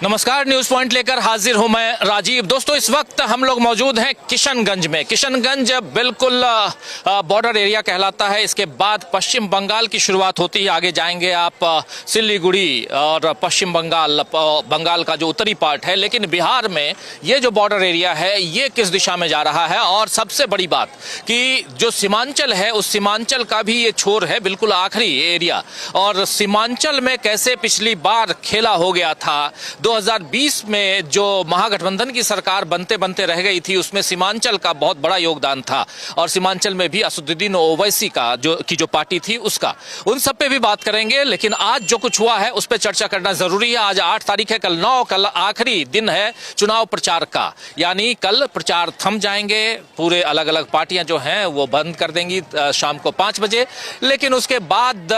नमस्कार, news point लेकर हाजिर हूं मैं राजीव। दोस्तों, इस वक्त हम लोग मौजूद हैं किशनगंज में। किशनगंज बिल्कुल बॉर्डर एरिया कहलाता है। इसके बाद पश्चिम बंगाल की शुरुआत होती है। आगे जाएंगे आप सिलीगुड़ी और पश्चिम बंगाल का जो उत्तरी पार्ट है। लेकिन बिहार में ये जो बॉर्डर एरिया है ये किस दिशा में जा रहा है, और सबसे बड़ी बात कि जो सीमांचल है उस सीमांचल का भी ये छोर है, बिल्कुल आखिरी एरिया। और सीमांचल में कैसे पिछली बार खेला हो गया था 2020 में, जो महागठबंधन की सरकार बनते बनते रह गई थी, उसमें सीमांचल का बहुत बड़ा योगदान था। और सीमांचल में भी असदुद्दीन ओवैसी का जो पार्टी थी उसका, उन सब पे भी बात करेंगे। लेकिन आज जो कुछ हुआ है उस पर चर्चा करना जरूरी है। आज 8 तारीख है, कल 9, कल आखिरी दिन है चुनाव प्रचार का। यानी कल प्रचार थम जाएंगे, पूरे अलग अलग पार्टियां जो हैं वो बंद कर देंगी शाम को 5 बजे। लेकिन उसके बाद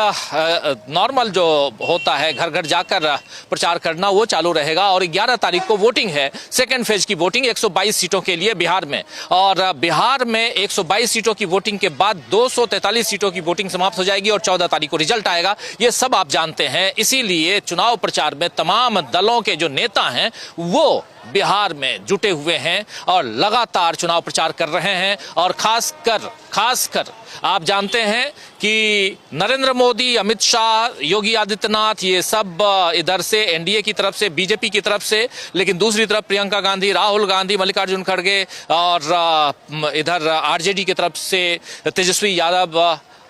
नॉर्मल जो होता है घर घर जाकर प्रचार करना वो चालू रहेगा। और 11 तारीख को वोटिंग है, सेकेंड फेज की वोटिंग 122 सीटों के लिए बिहार में। और बिहार में 122 सीटों की वोटिंग के बाद 243 सीटों की वोटिंग समाप्त हो जाएगी और 14 तारीख को रिजल्ट आएगा। ये सब आप जानते हैं। इसीलिए चुनाव प्रचार में तमाम दलों के जो नेता हैं वो बिहार में जुटे हुए हैं और लगातार चुनाव प्रचार कर रहे हैं। और खासकर आप जानते हैं कि नरेंद्र मोदी, अमित शाह, योगी आदित्यनाथ, ये सब इधर से एनडीए की तरफ से, बीजेपी की तरफ से, लेकिन दूसरी तरफ प्रियंका गांधी, राहुल गांधी, मल्लिकार्जुन खड़गे और इधर आरजेडी की तरफ से तेजस्वी यादव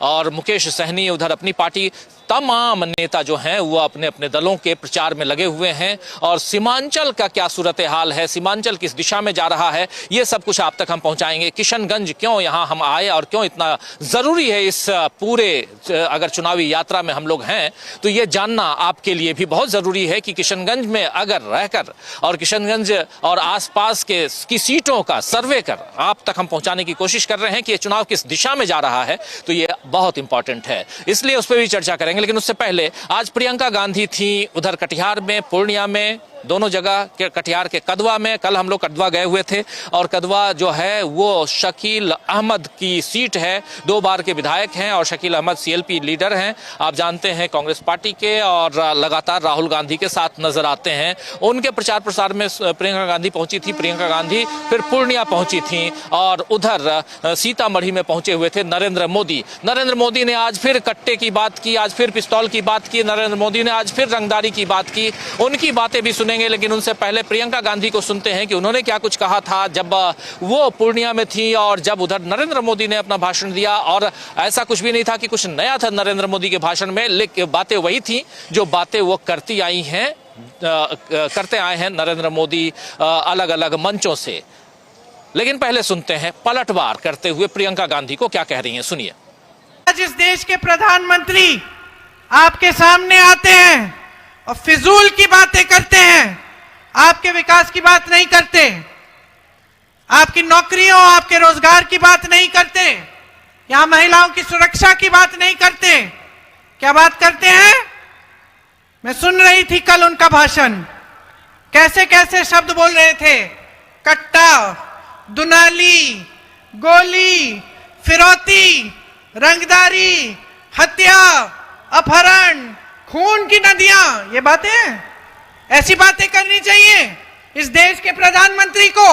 और मुकेश सहनी, उधर अपनी पार्टी, तमाम नेता जो हैं वो अपने अपने दलों के प्रचार में लगे हुए हैं। और सीमांचल का क्या सूरत हाल है, सीमांचल किस दिशा में जा रहा है, ये सब कुछ आप तक हम पहुंचाएंगे। किशनगंज क्यों यहाँ हम आए और क्यों इतना जरूरी है इस पूरे, अगर चुनावी यात्रा में हम लोग हैं तो ये जानना आपके लिए भी बहुत जरूरी है कि किशनगंज में अगर रहकर और किशनगंज और आसपास की सीटों का सर्वे कर आप तक हम पहुंचाने की कोशिश कर रहे हैं कि ये चुनाव किस दिशा में जा रहा है। तो ये बहुत इंपॉर्टेंट है, इसलिए उस पर भी चर्चा करेंगे। लेकिन उससे पहले आज प्रियंका गांधी थी उधर कटिहार में, पूर्णिया में, दोनों जगह के, कटिहार के कदवा में। कल हम लोग कदवा गए हुए थे और कदवा जो है वो शकील अहमद की सीट है। 2 बार के विधायक हैं और शकील अहमद सीएलपी लीडर हैं, आप जानते हैं, कांग्रेस पार्टी के, और लगातार राहुल गांधी के साथ नजर आते हैं। उनके प्रचार प्रसार में प्रियंका गांधी पहुंची थी। प्रियंका गांधी फिर पूर्णिया पहुंची थी और उधर सीतामढ़ी में पहुंचे हुए थे नरेंद्र मोदी। नरेंद्र मोदी ने आज फिर कट्टे की बात की, आज फिर पिस्तौल की बात की, नरेंद्र मोदी ने आज फिर रंगदारी की बात की। उनकी बातें भी सुनेंगे, लेकिन उनसे पहले प्रियंका गांधी को सुनते हैं कि उन्होंने क्या कुछ कहा था जब वो पूर्णिया में थी और जब उधर नरेंद्र मोदी ने अपना भाषण दिया। और ऐसा कुछ भी नहीं था कि कुछ नया था नरेंद्र मोदी के भाषण में, लेकिन बातें वही थी जो बातें वो करते आए हैं नरेंद्र मोदी अलग अलग मंचों से। लेकिन पहले सुनते हैं पलटवार करते हुए प्रियंका गांधी को क्या कह रही हैं, सुनिए। आज इस देश के प्रधानमंत्री आपके सामने आते हैं और फिजूल की बातें करते हैं, आपके विकास की बात नहीं करते, आपकी नौकरियों, आपके रोजगार की बात नहीं करते, यहां महिलाओं की सुरक्षा की बात नहीं करते। क्या बात करते हैं? मैं सुन रही थी कल उनका भाषण, कैसे कैसे शब्द बोल रहे थे, कट्टा, दुनाली, गोली, फिरौती, रंगदारी, हत्या, अपहरण, खून की नदियां, ये बातें, ऐसी बातें करनी चाहिए इस देश के प्रधानमंत्री को?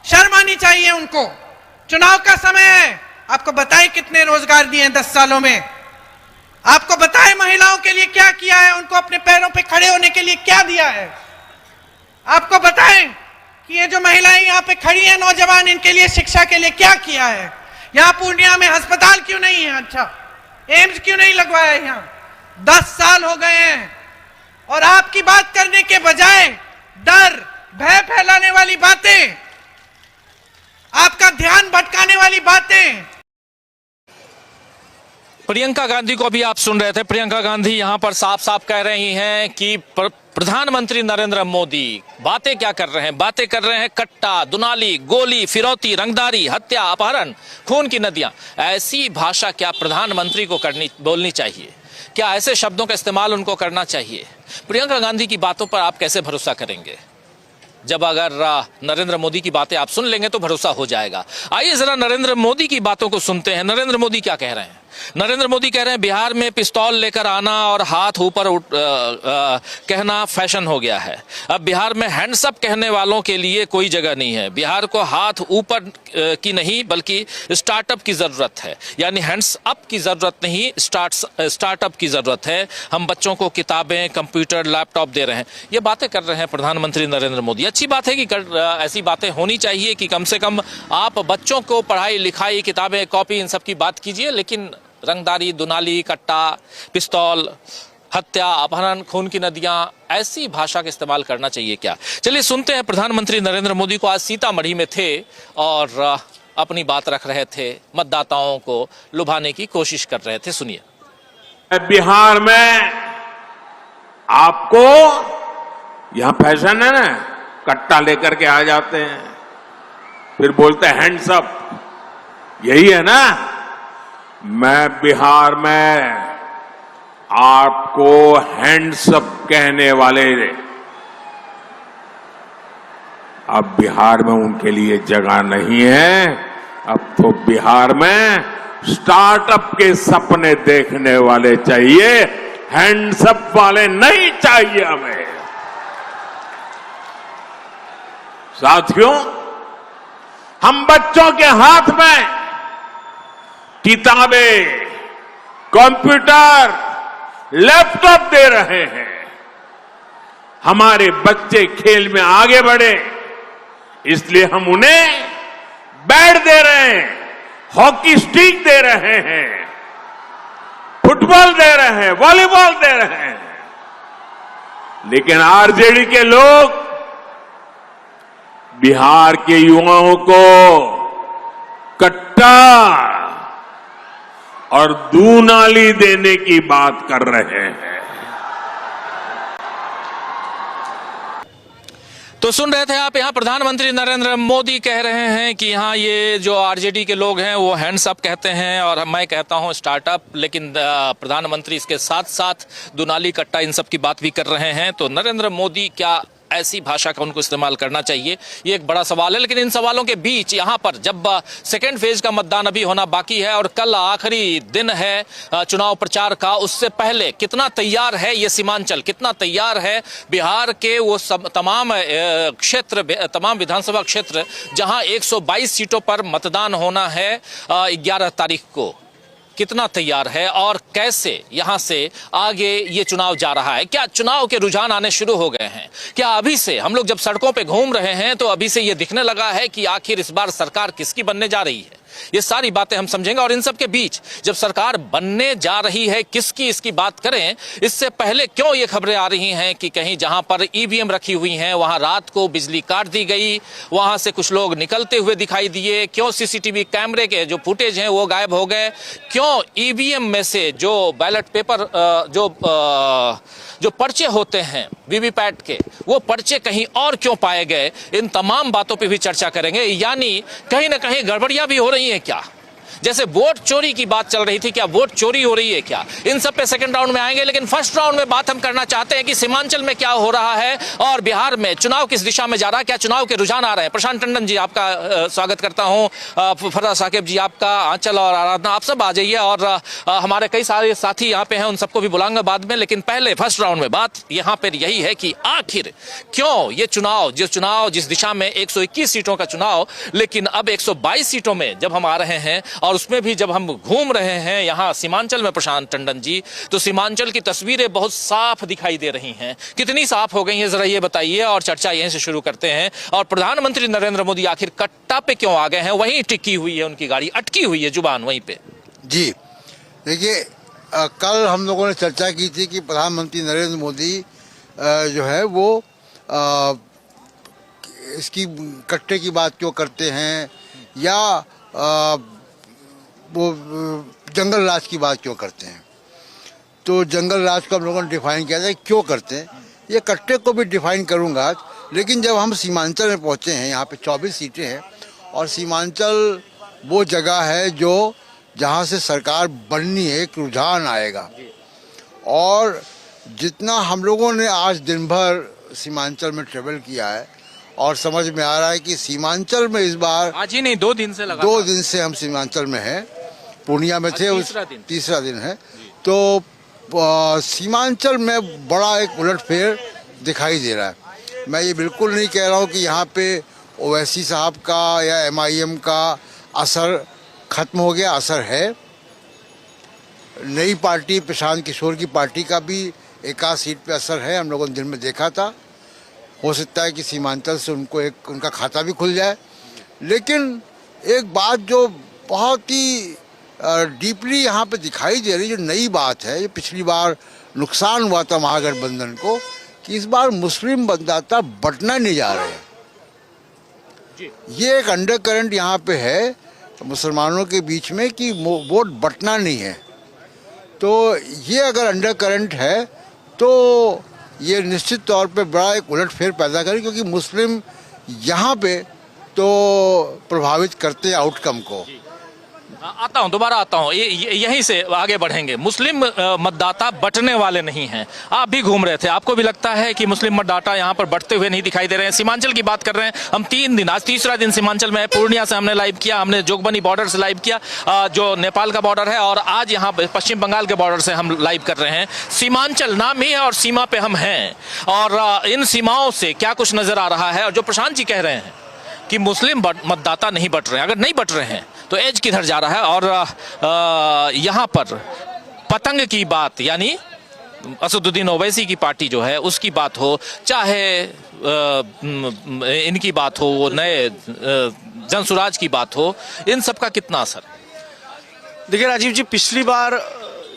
शर्म आनी चाहिए उनको। चुनाव का समय है, आपको बताएं कितने रोजगार दिए हैं 10 सालों में, आपको बताएं महिलाओं के लिए क्या किया है, उनको अपने पैरों पे खड़े होने के लिए क्या दिया है, आपको बताएं कि ये जो महिलाएं यहाँ पे खड़ी हैं, नौजवान, इनके लिए शिक्षा के लिए क्या किया है। यहाँ पूर्णिया में अस्पताल क्यों नहीं है, अच्छा एम्स क्यों नहीं लगवाया यहाँ? 10 साल हो गए हैं और आपकी बात करने के बजाय डर, भय फैलाने वाली बातें, आपका ध्यान भटकाने वाली बातें। प्रियंका गांधी को भी आप सुन रहे थे। प्रियंका गांधी यहां पर साफ साफ कह रही हैं कि प्रधानमंत्री नरेंद्र मोदी बातें क्या कर रहे हैं, बातें कर रहे हैं कट्टा, दुनाली, गोली, फिरौती, रंगदारी, हत्या, अपहरण, खून की नदियां। ऐसी भाषा क्या प्रधानमंत्री को बोलनी चाहिए? क्या ऐसे शब्दों का इस्तेमाल उनको करना चाहिए? प्रियंका गांधी की बातों पर आप कैसे भरोसा करेंगे? जब अगर नरेंद्र मोदी की बातें आप सुन लेंगे तो भरोसा हो जाएगा। आइए जरा नरेंद्र मोदी की बातों को सुनते हैं। नरेंद्र मोदी क्या कह रहे हैं? नरेंद्र मोदी कह रहे हैं बिहार में पिस्तौल लेकर आना और हाथ ऊपर कहना फैशन हो गया है। अब बिहार में हैंड्स अप कहने वालों के लिए कोई जगह नहीं है। बिहार को हाथ ऊपर की नहीं बल्कि स्टार्टअप की जरूरत है, यानी हैंड्स अप की जरूरत नहीं, स्टार्टअप की जरूरत है। हम बच्चों को किताबें, कंप्यूटर, लैपटॉप दे रहे हैं। ये बातें कर रहे हैं प्रधानमंत्री नरेंद्र मोदी। अच्छी बात है कि ऐसी बातें होनी चाहिए कि कम से कम आप बच्चों को पढ़ाई लिखाई, किताबें, कॉपी, इन सब की बात कीजिए, लेकिन रंगदारी, दुनाली, कट्टा, पिस्तौल, हत्या, अपहरण, खून की नदियां, ऐसी भाषा का इस्तेमाल करना चाहिए क्या? चलिए सुनते हैं प्रधानमंत्री नरेंद्र मोदी को। आज सीतामढ़ी में थे और अपनी बात रख रहे थे, मतदाताओं को लुभाने की कोशिश कर रहे थे। सुनिए। बिहार में आपको यहां फैशन है ना, कट्टा लेकर के आ जाते हैं, फिर बोलते हैं हैंड्स अप, यही है ना। मैं बिहार में आपको हैंड्स अप कहने वाले, अब बिहार में उनके लिए जगह नहीं है। अब तो बिहार में स्टार्टअप के सपने देखने वाले चाहिए, हैंड्स अप वाले नहीं चाहिए हमें। साथियों, हम बच्चों के हाथ में किताबें, कंप्यूटर, लैपटॉप दे रहे हैं। हमारे बच्चे खेल में आगे बढ़े, इसलिए हम उन्हें बैट दे रहे हैं, हॉकी स्टिक दे रहे हैं, फुटबॉल दे रहे हैं, वॉलीबॉल दे रहे हैं। लेकिन आरजेडी के लोग बिहार के युवाओं को कट्टा और दूनाली देने की बात कर रहे हैं। तो सुन रहे थे आप, यहाँ प्रधानमंत्री नरेंद्र मोदी कह रहे हैं कि यहाँ ये जो आरजेडी के लोग हैं वो हैंड्स अप कहते हैं और मैं कहता हूँ स्टार्टअप, लेकिन प्रधानमंत्री इसके साथ साथ दुनाली, कट्टा, इन सब की बात भी कर रहे हैं। तो नरेंद्र मोदी क्या ऐसी भाषा का उनको इस्तेमाल करना चाहिए, ये एक बड़ा सवाल है। लेकिन इन सवालों के बीच यहाँ पर जब सेकेंड फेज का मतदान अभी होना बाकी है और कल आखिरी दिन है चुनाव प्रचार का, उससे पहले कितना तैयार है ये सीमांचल, कितना तैयार है बिहार के वो सब तमाम क्षेत्र, तमाम विधानसभा क्षेत्र जहां 122 सीटों पर मतदान होना है 11 तारीख को, कितना तैयार है और कैसे यहां से आगे ये चुनाव जा रहा है? क्या चुनाव के रुझान आने शुरू हो गए हैं? क्या अभी से हम लोग जब सड़कों पे घूम रहे हैं तो अभी से ये दिखने लगा है कि आखिर इस बार सरकार किसकी बनने जा रही है? ये सारी बातें हम समझेंगे। और इन सब के बीच जब सरकार बनने जा रही है किसकी, इसकी बात करें, इससे पहले क्यों ये खबरें आ रही हैं कि कहीं जहां पर ईवीएम रखी हुई हैं वहां रात को बिजली काट दी गई, वहां से कुछ लोग निकलते हुए दिखाई दिए, क्यों सीसीटीवी कैमरे के जो फुटेज हैं वो गायब हो गए, क्यों ईवीएम में से जो बैलेट पेपर जो पर्चे होते हैं वीवीपैट के, वो पर्चे कहीं और क्यों पाए गए, इन तमाम बातों पे भी चर्चा करेंगे। यानी कहीं ना कहीं गड़बड़ियां भी हो रही हैं क्या? जैसे वोट चोरी की बात चल रही थी, क्या वोट चोरी हो रही है क्या? इन सब पे सेकंड राउंड में आएंगे, लेकिन फर्स्ट राउंड में बात हम करना चाहते हैं कि सीमांचल में क्या हो रहा है और बिहार में चुनाव किस दिशा में जा रहा है, क्या चुनाव के रुझान आ रहे हैं। प्रशांत टंडन जी आपका स्वागत करता हूं, फरहाद साकिब जी आपका, आंचल और आराधना आप सब आ जाइए, और हमारे कई सारे साथी यहाँ पे हैं, उन सबको भी बुलाऊंगा बाद में। लेकिन पहले फर्स्ट राउंड में बात यहाँ पर यही है कि आखिर क्यों ये चुनाव, जिस दिशा में 121 सीटों का चुनाव, लेकिन अब 122 सीटों में जब हम आ रहे हैं और उसमें भी जब हम घूम रहे हैं यहाँ सीमांचल में, प्रशांत टंडन जी, तो सीमांचल की तस्वीरें बहुत साफ दिखाई दे रही हैं। कितनी साफ हो गई हैं जरा ये बताइए, और चर्चा यहीं से शुरू करते हैं। और प्रधानमंत्री नरेंद्र मोदी आखिर कट्टा पे क्यों आ गए हैं? वहीं टिकी हुई है उनकी गाड़ी, अटकी हुई है जुबान वहीं पे। जी देखिए, कल हम लोगों ने चर्चा की थी कि प्रधानमंत्री नरेंद्र मोदी जो है वो इसकी कट्टे की बात क्यों करते हैं, या वो जंगल राज की बात क्यों करते हैं। तो जंगल राज को हम लोगों ने डिफाइन किया था क्यों करते हैं, ये कट्टे को भी डिफाइन करूंगा आज। लेकिन जब हम सीमांचल में पहुंचे हैं, यहाँ पे 24 सीटें हैं और सीमांचल वो जगह है जो जहाँ से सरकार बननी है, एक रुझान आएगा। और जितना हम लोगों ने आज दिन भर सीमांचल में ट्रेवल किया है और समझ में आ रहा है कि सीमांचल में इस बार आज ही नहीं, 2 दिन से लगा, 2 दिन से हम सीमांचल में हैं, पूर्णिया में थे। तीसरा दिन है। तो सीमांचल में बड़ा एक उलटफेर दिखाई दे रहा है। मैं ये बिल्कुल नहीं कह रहा हूँ कि यहाँ पे ओवैसी साहब का या MIM का असर खत्म हो गया, असर है। नई पार्टी प्रशांत किशोर की पार्टी का भी एक आध सीट पे असर है, हम लोगों ने दिन में देखा था। हो सकता है कि सीमांचल से उनका खाता भी खुल जाए। लेकिन एक बात जो बहुत ही डीपली यहाँ पे दिखाई दे रही, जो नई बात है, ये पिछली बार नुकसान हुआ था महागठबंधन को, कि इस बार मुस्लिम मतदाता बंटना नहीं जा रहे हैं। ये एक अंडर करंट यहाँ पे है मुसलमानों के बीच में कि वोट बंटना नहीं है। तो ये अगर अंडर करंट है तो ये निश्चित तौर पे बड़ा एक उलटफेर पैदा करे, क्योंकि मुस्लिम यहाँ पे तो प्रभावित करते हैं आउटकम को। दोबारा आता हूँ, यहीं से आगे बढ़ेंगे। मुस्लिम मतदाता बंटने वाले नहीं हैं। आप भी घूम रहे थे, आपको भी लगता है कि मुस्लिम मतदाता यहाँ पर बढ़ते हुए नहीं दिखाई दे रहे हैं? सीमांचल की बात कर रहे हैं हम। 3 दिन, आज तीसरा दिन सीमांचल में है। पूर्णिया से हमने लाइव किया, हमने जोगबनी बॉर्डर से लाइव किया, जो नेपाल का बॉर्डर है, और आज यहाँ पश्चिम बंगाल के बॉर्डर से हम लाइव कर रहे हैं। सीमांचल नाम ही है और सीमा पे हम हैं, और इन सीमाओं से क्या कुछ नजर आ रहा है। और जो प्रशांत जी कह रहे हैं कि मुस्लिम मतदाता नहीं बट रहे हैं, अगर नहीं बट रहे हैं तो एज किधर जा रहा है? और यहाँ पर पतंग की बात, यानी असदुद्दीन ओवैसी की पार्टी जो है उसकी बात हो, चाहे इनकी बात हो, वो नए जनसुराज की बात हो, इन सब का कितना असर? देखिए राजीव जी, पिछली बार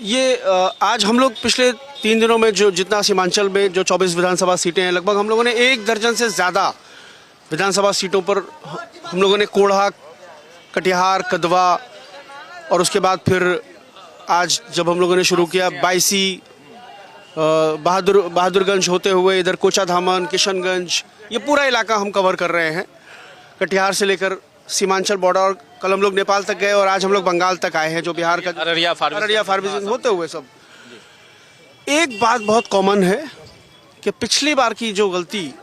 ये आज हम लोग पिछले 3 दिनों में जो जितना सीमांचल में जो 24 विधानसभा सीटें हैं, लगभग हम लोगों ने 1 दर्जन से ज़्यादा विधानसभा सीटों पर हम लोगों ने कोढ़ा, कटिहार, कदवा, और उसके बाद फिर आज जब हम लोगों ने शुरू किया बायसी, बहादुरगंज होते हुए इधर कोचाधामन, किशनगंज, ये पूरा इलाका हम कवर कर रहे हैं, कटिहार से लेकर सीमांचल बॉर्डर। और कल हम लोग नेपाल तक गए और आज हम लोग बंगाल तक आए हैं, जो बिहार का अररिया फारबिसगंज होते हुए सब। एक बात बहुत कॉमन है कि पिछली बार की जो गलती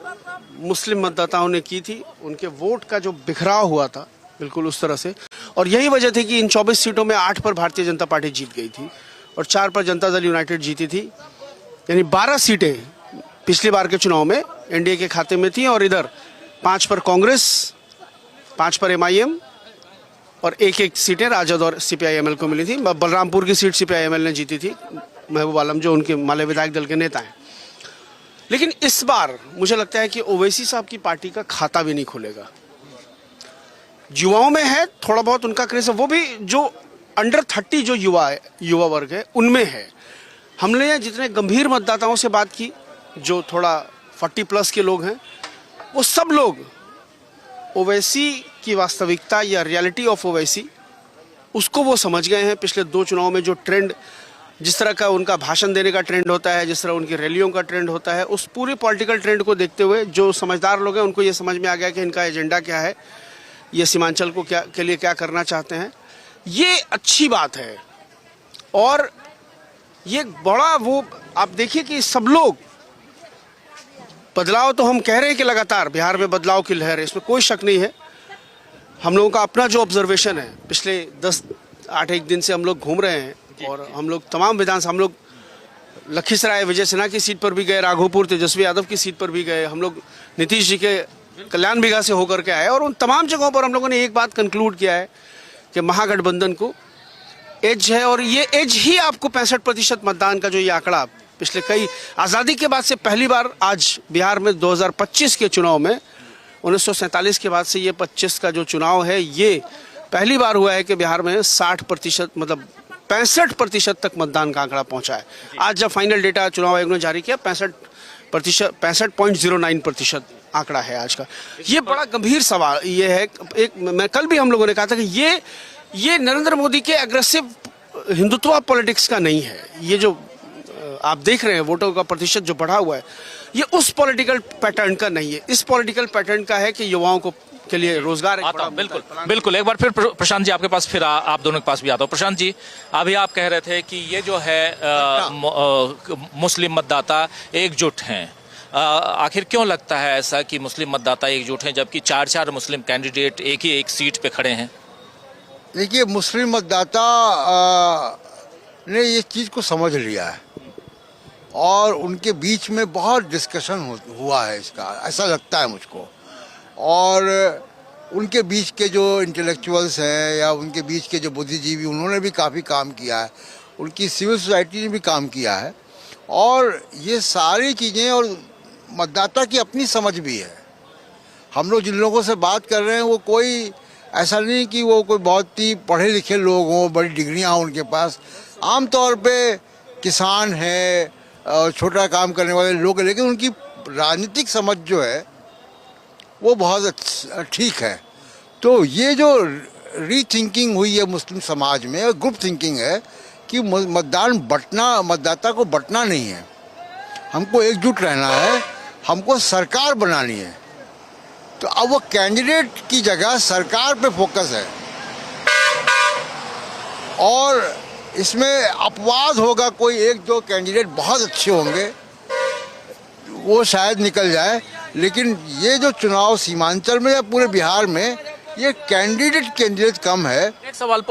मुस्लिम मतदाताओं ने की थी, उनके वोट का जो बिखराव हुआ था बिल्कुल उस तरह से, और यही वजह थी कि इन 24 सीटों में 8 पर भारतीय जनता पार्टी जीत गई थी और 4 पर जनता दल यूनाइटेड जीती थी। यानी 12 सीटें पिछली बार के चुनाव में एनडीए के खाते में थी, और इधर 5 पर कांग्रेस, 5 पर MIM, और 1-1 सीटें राजद और CPI-ML को मिली थी। बलरामपुर की सीट CPI-ML ने जीती थी, महबूब आलम जो उनके माले विधायक दल के नेता हैं। लेकिन इस बार मुझे लगता है कि ओवैसी साहब की पार्टी का खाता भी नहीं खुलेगा। युवाओं में है थोड़ा बहुत उनका क्रेज है, वो भी जो अंडर 30 जो युवा वर्ग है उनमें है। हमने जितने गंभीर मतदाताओं से बात की, जो थोड़ा 40+ के लोग हैं, वो सब लोग ओवैसी की वास्तविकता या रियलिटी ऑफ ओवैसी उसको वो समझ गए हैं। पिछले 2 चुनाव में जो ट्रेंड, जिस तरह का उनका भाषण देने का ट्रेंड होता है, जिस तरह उनकी रैलियों का ट्रेंड होता है, उस पूरे पॉलिटिकल ट्रेंड को देखते हुए जो समझदार लोग हैं उनको ये समझ में आ गया कि इनका एजेंडा क्या है, ये सीमांचल को के लिए क्या करना चाहते हैं। ये अच्छी बात है। और ये बड़ा वो आप देखिए कि सब लोग बदलाव, तो हम कह रहे हैं कि लगातार बिहार में बदलाव की लहर है, इसमें कोई शक नहीं है। हम लोगों का अपना जो ऑब्जर्वेशन है, पिछले 10-8 दिन से हम लोग घूम रहे हैं, और हम लोग तमाम हम लोग लखीसराय विजय सिन्हा की सीट पर भी गए, राघोपुर तेजस्वी यादव की सीट पर भी गए, हम लोग नीतीश जी के कल्याण बिघा से होकर के आए, और उन तमाम जगहों पर हम लोगों ने एक बात कंक्लूड किया है कि महागठबंधन को एज है। और ये एज ही आपको 65% मतदान का जो ये आंकड़ा पिछले कई आज़ादी के बाद से पहली बार आज बिहार में 2025 के चुनाव में, 1947 के बाद से ये 25 का जो चुनाव है, ये पहली बार हुआ है कि बिहार में 60% मतलब 65% तक मतदान का आंकड़ा पहुंचा है। आज जब फाइनल डेटा चुनाव आयोग ने जारी किया, 65.09% आंकड़ा है आज का। ये बड़ा गंभीर सवाल ये है। मैं कल भी हम लोगों ने कहा था कि ये नरेंद्र मोदी के एग्रेसिव हिंदुत्व पॉलिटिक्स का नहीं है। ये जो आप देख रहे हैं वोटों का प्रतिशत जो बढ़ा हुआ है, ये उस पॉलिटिकल पैटर्न का नहीं है। इस पॉलिटिकल पैटर्न का है कि युवाओं को के लिए रोजगार बिल्कुल। एक बार फिर प्रशांत जी आपके पास, फिर आप दोनों के पास भी आता हूं। प्रशांत जी, अभी आप कह रहे थे कि ये जो है मुस्लिम मतदाता एकजुट हैं। आखिर क्यों लगता है ऐसा कि मुस्लिम मतदाता एकजुट हैं, जबकि 4 मुस्लिम कैंडिडेट एक ही एक सीट पे खड़े हैं? देखिए, मुस्लिम मतदाता ने ये चीज़ को समझ लिया है और उनके बीच में बहुत डिस्कशन हुआ है इसका, ऐसा लगता है मुझको। और उनके बीच के जो इंटेलेक्चुअल्स हैं या उनके बीच के जो बुद्धिजीवी, उन्होंने भी काफ़ी काम किया है, उनकी सिविल सोसाइटी ने भी काम किया है। और ये सारी चीज़ें, और मतदाता की अपनी समझ भी है। हम लोग जिन लोगों से बात कर रहे हैं वो कोई ऐसा नहीं कि वो कोई बहुत ही पढ़े लिखे लोग हों, बड़ी डिग्रियां हों उनके पास। आमतौर पे किसान हैं, छोटा काम करने वाले लोग हैं, लेकिन उनकी राजनीतिक समझ जो है वो बहुत ठीक है। तो ये जो रीथिंकिंग हुई है मुस्लिम समाज में, ग्रुप थिंकिंग है कि मतदाता को बंटना नहीं है, हमको एकजुट रहना है, हमको सरकार बनानी है। तो अब वो कैंडिडेट की जगह सरकार पे फोकस है और इसमें अपवाद होगा, कोई एक दो कैंडिडेट बहुत अच्छे होंगे, वो शायद निकल जाए। लेकिन ये जो चुनाव सीमांचल में या पूरे बिहार में, ये कैंडिडेट कम है। एक सवाल,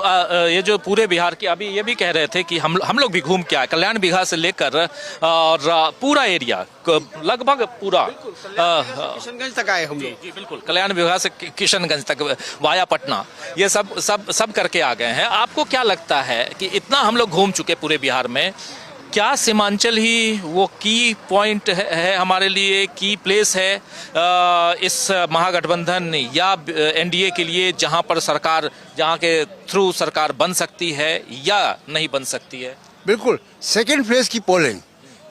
ये जो पूरे बिहार की, अभी ये भी कह रहे थे कि हम लोग भी घूम के आए, कल्याण बिहार से लेकर और पूरा एरिया लगभग पूरा किशनगंज तक आए हम लोग। जी बिल्कुल, कल्याण बिहार से किशनगंज तक वाया पटना, ये सब करके आ गए हैं। आपको क्या लगता है कि इतना हम लोग घूम चुके पूरे बिहार में, क्या सीमांचल ही वो की पॉइंट है हमारे लिए, की प्लेस है इस महागठबंधन या एनडीए के लिए, जहां पर सरकार, जहां के थ्रू सरकार बन सकती है या नहीं बन सकती है? बिल्कुल, सेकेंड फेज की पोलिंग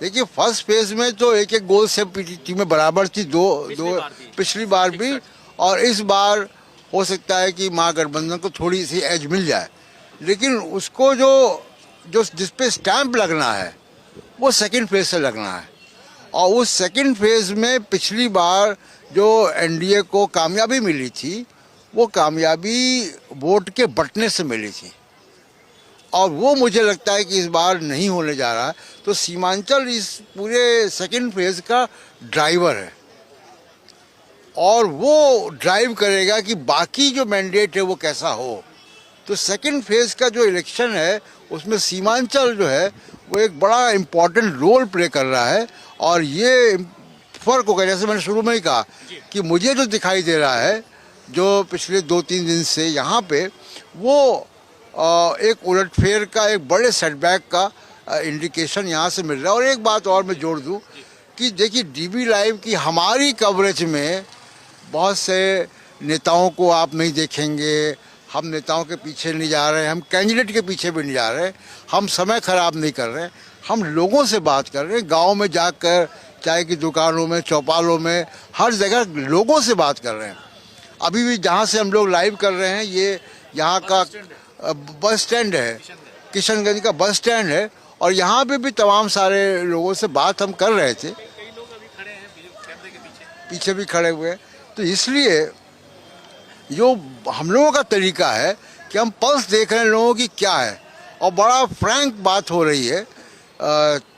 देखिए, फर्स्ट फेज में तो एक एक गोल से पीटीटी में बराबर थी, दो पिछली बार भी, और इस बार हो सकता है कि महागठबंधन को थोड़ी सी एज मिल जाए। लेकिन उसको जो जिस पे स्टैंप लगना है वो सेकंड फेज से लगना है। और उस सेकंड फेज में पिछली बार जो एनडीए को कामयाबी मिली थी, वो कामयाबी वोट के बंटने से मिली थी, और वो मुझे लगता है कि इस बार नहीं होने जा रहा है। तो सीमांचल इस पूरे सेकंड फेज का ड्राइवर है और वो ड्राइव करेगा कि बाकी जो मैंडेट है वो कैसा हो। तो सेकंड फेज का जो इलेक्शन है उसमें सीमांचल जो है वो एक बड़ा इम्पोर्टेंट रोल प्ले कर रहा है। और ये फर्क होगा, जैसे मैंने शुरू में ही कहा कि मुझे जो दिखाई दे रहा है जो पिछले 2-3 दिन से यहाँ पे, वो एक उलटफेर का, एक बड़े सेटबैक का इंडिकेशन यहाँ से मिल रहा है। और एक बात और मैं जोड़ दूँ कि देखिए, डीबी लाइव की हमारी कवरेज में बहुत से नेताओं को आप नहीं देखेंगे। हम नेताओं के पीछे नहीं जा रहे हैं, हम कैंडिडेट के पीछे भी नहीं जा रहे हैं, हम समय खराब नहीं कर रहे हैं, हम लोगों से बात कर रहे हैं, गांव में जाकर, चाय की दुकानों में, चौपालों में, हर जगह लोगों से बात कर रहे हैं। अभी भी जहां से हम लोग लाइव कर रहे हैं, ये यहाँ का बस स्टैंड है, किशनगंज का बस स्टैंड है, और यहाँ पे भी तमाम सारे लोगों से बात हम कर रहे थे, पीछे भी खड़े हुए। तो इसलिए जो हम लोगों का तरीका है कि हम पल्स देख रहे हैं लोगों की क्या है, और बड़ा फ्रैंक बात हो रही है,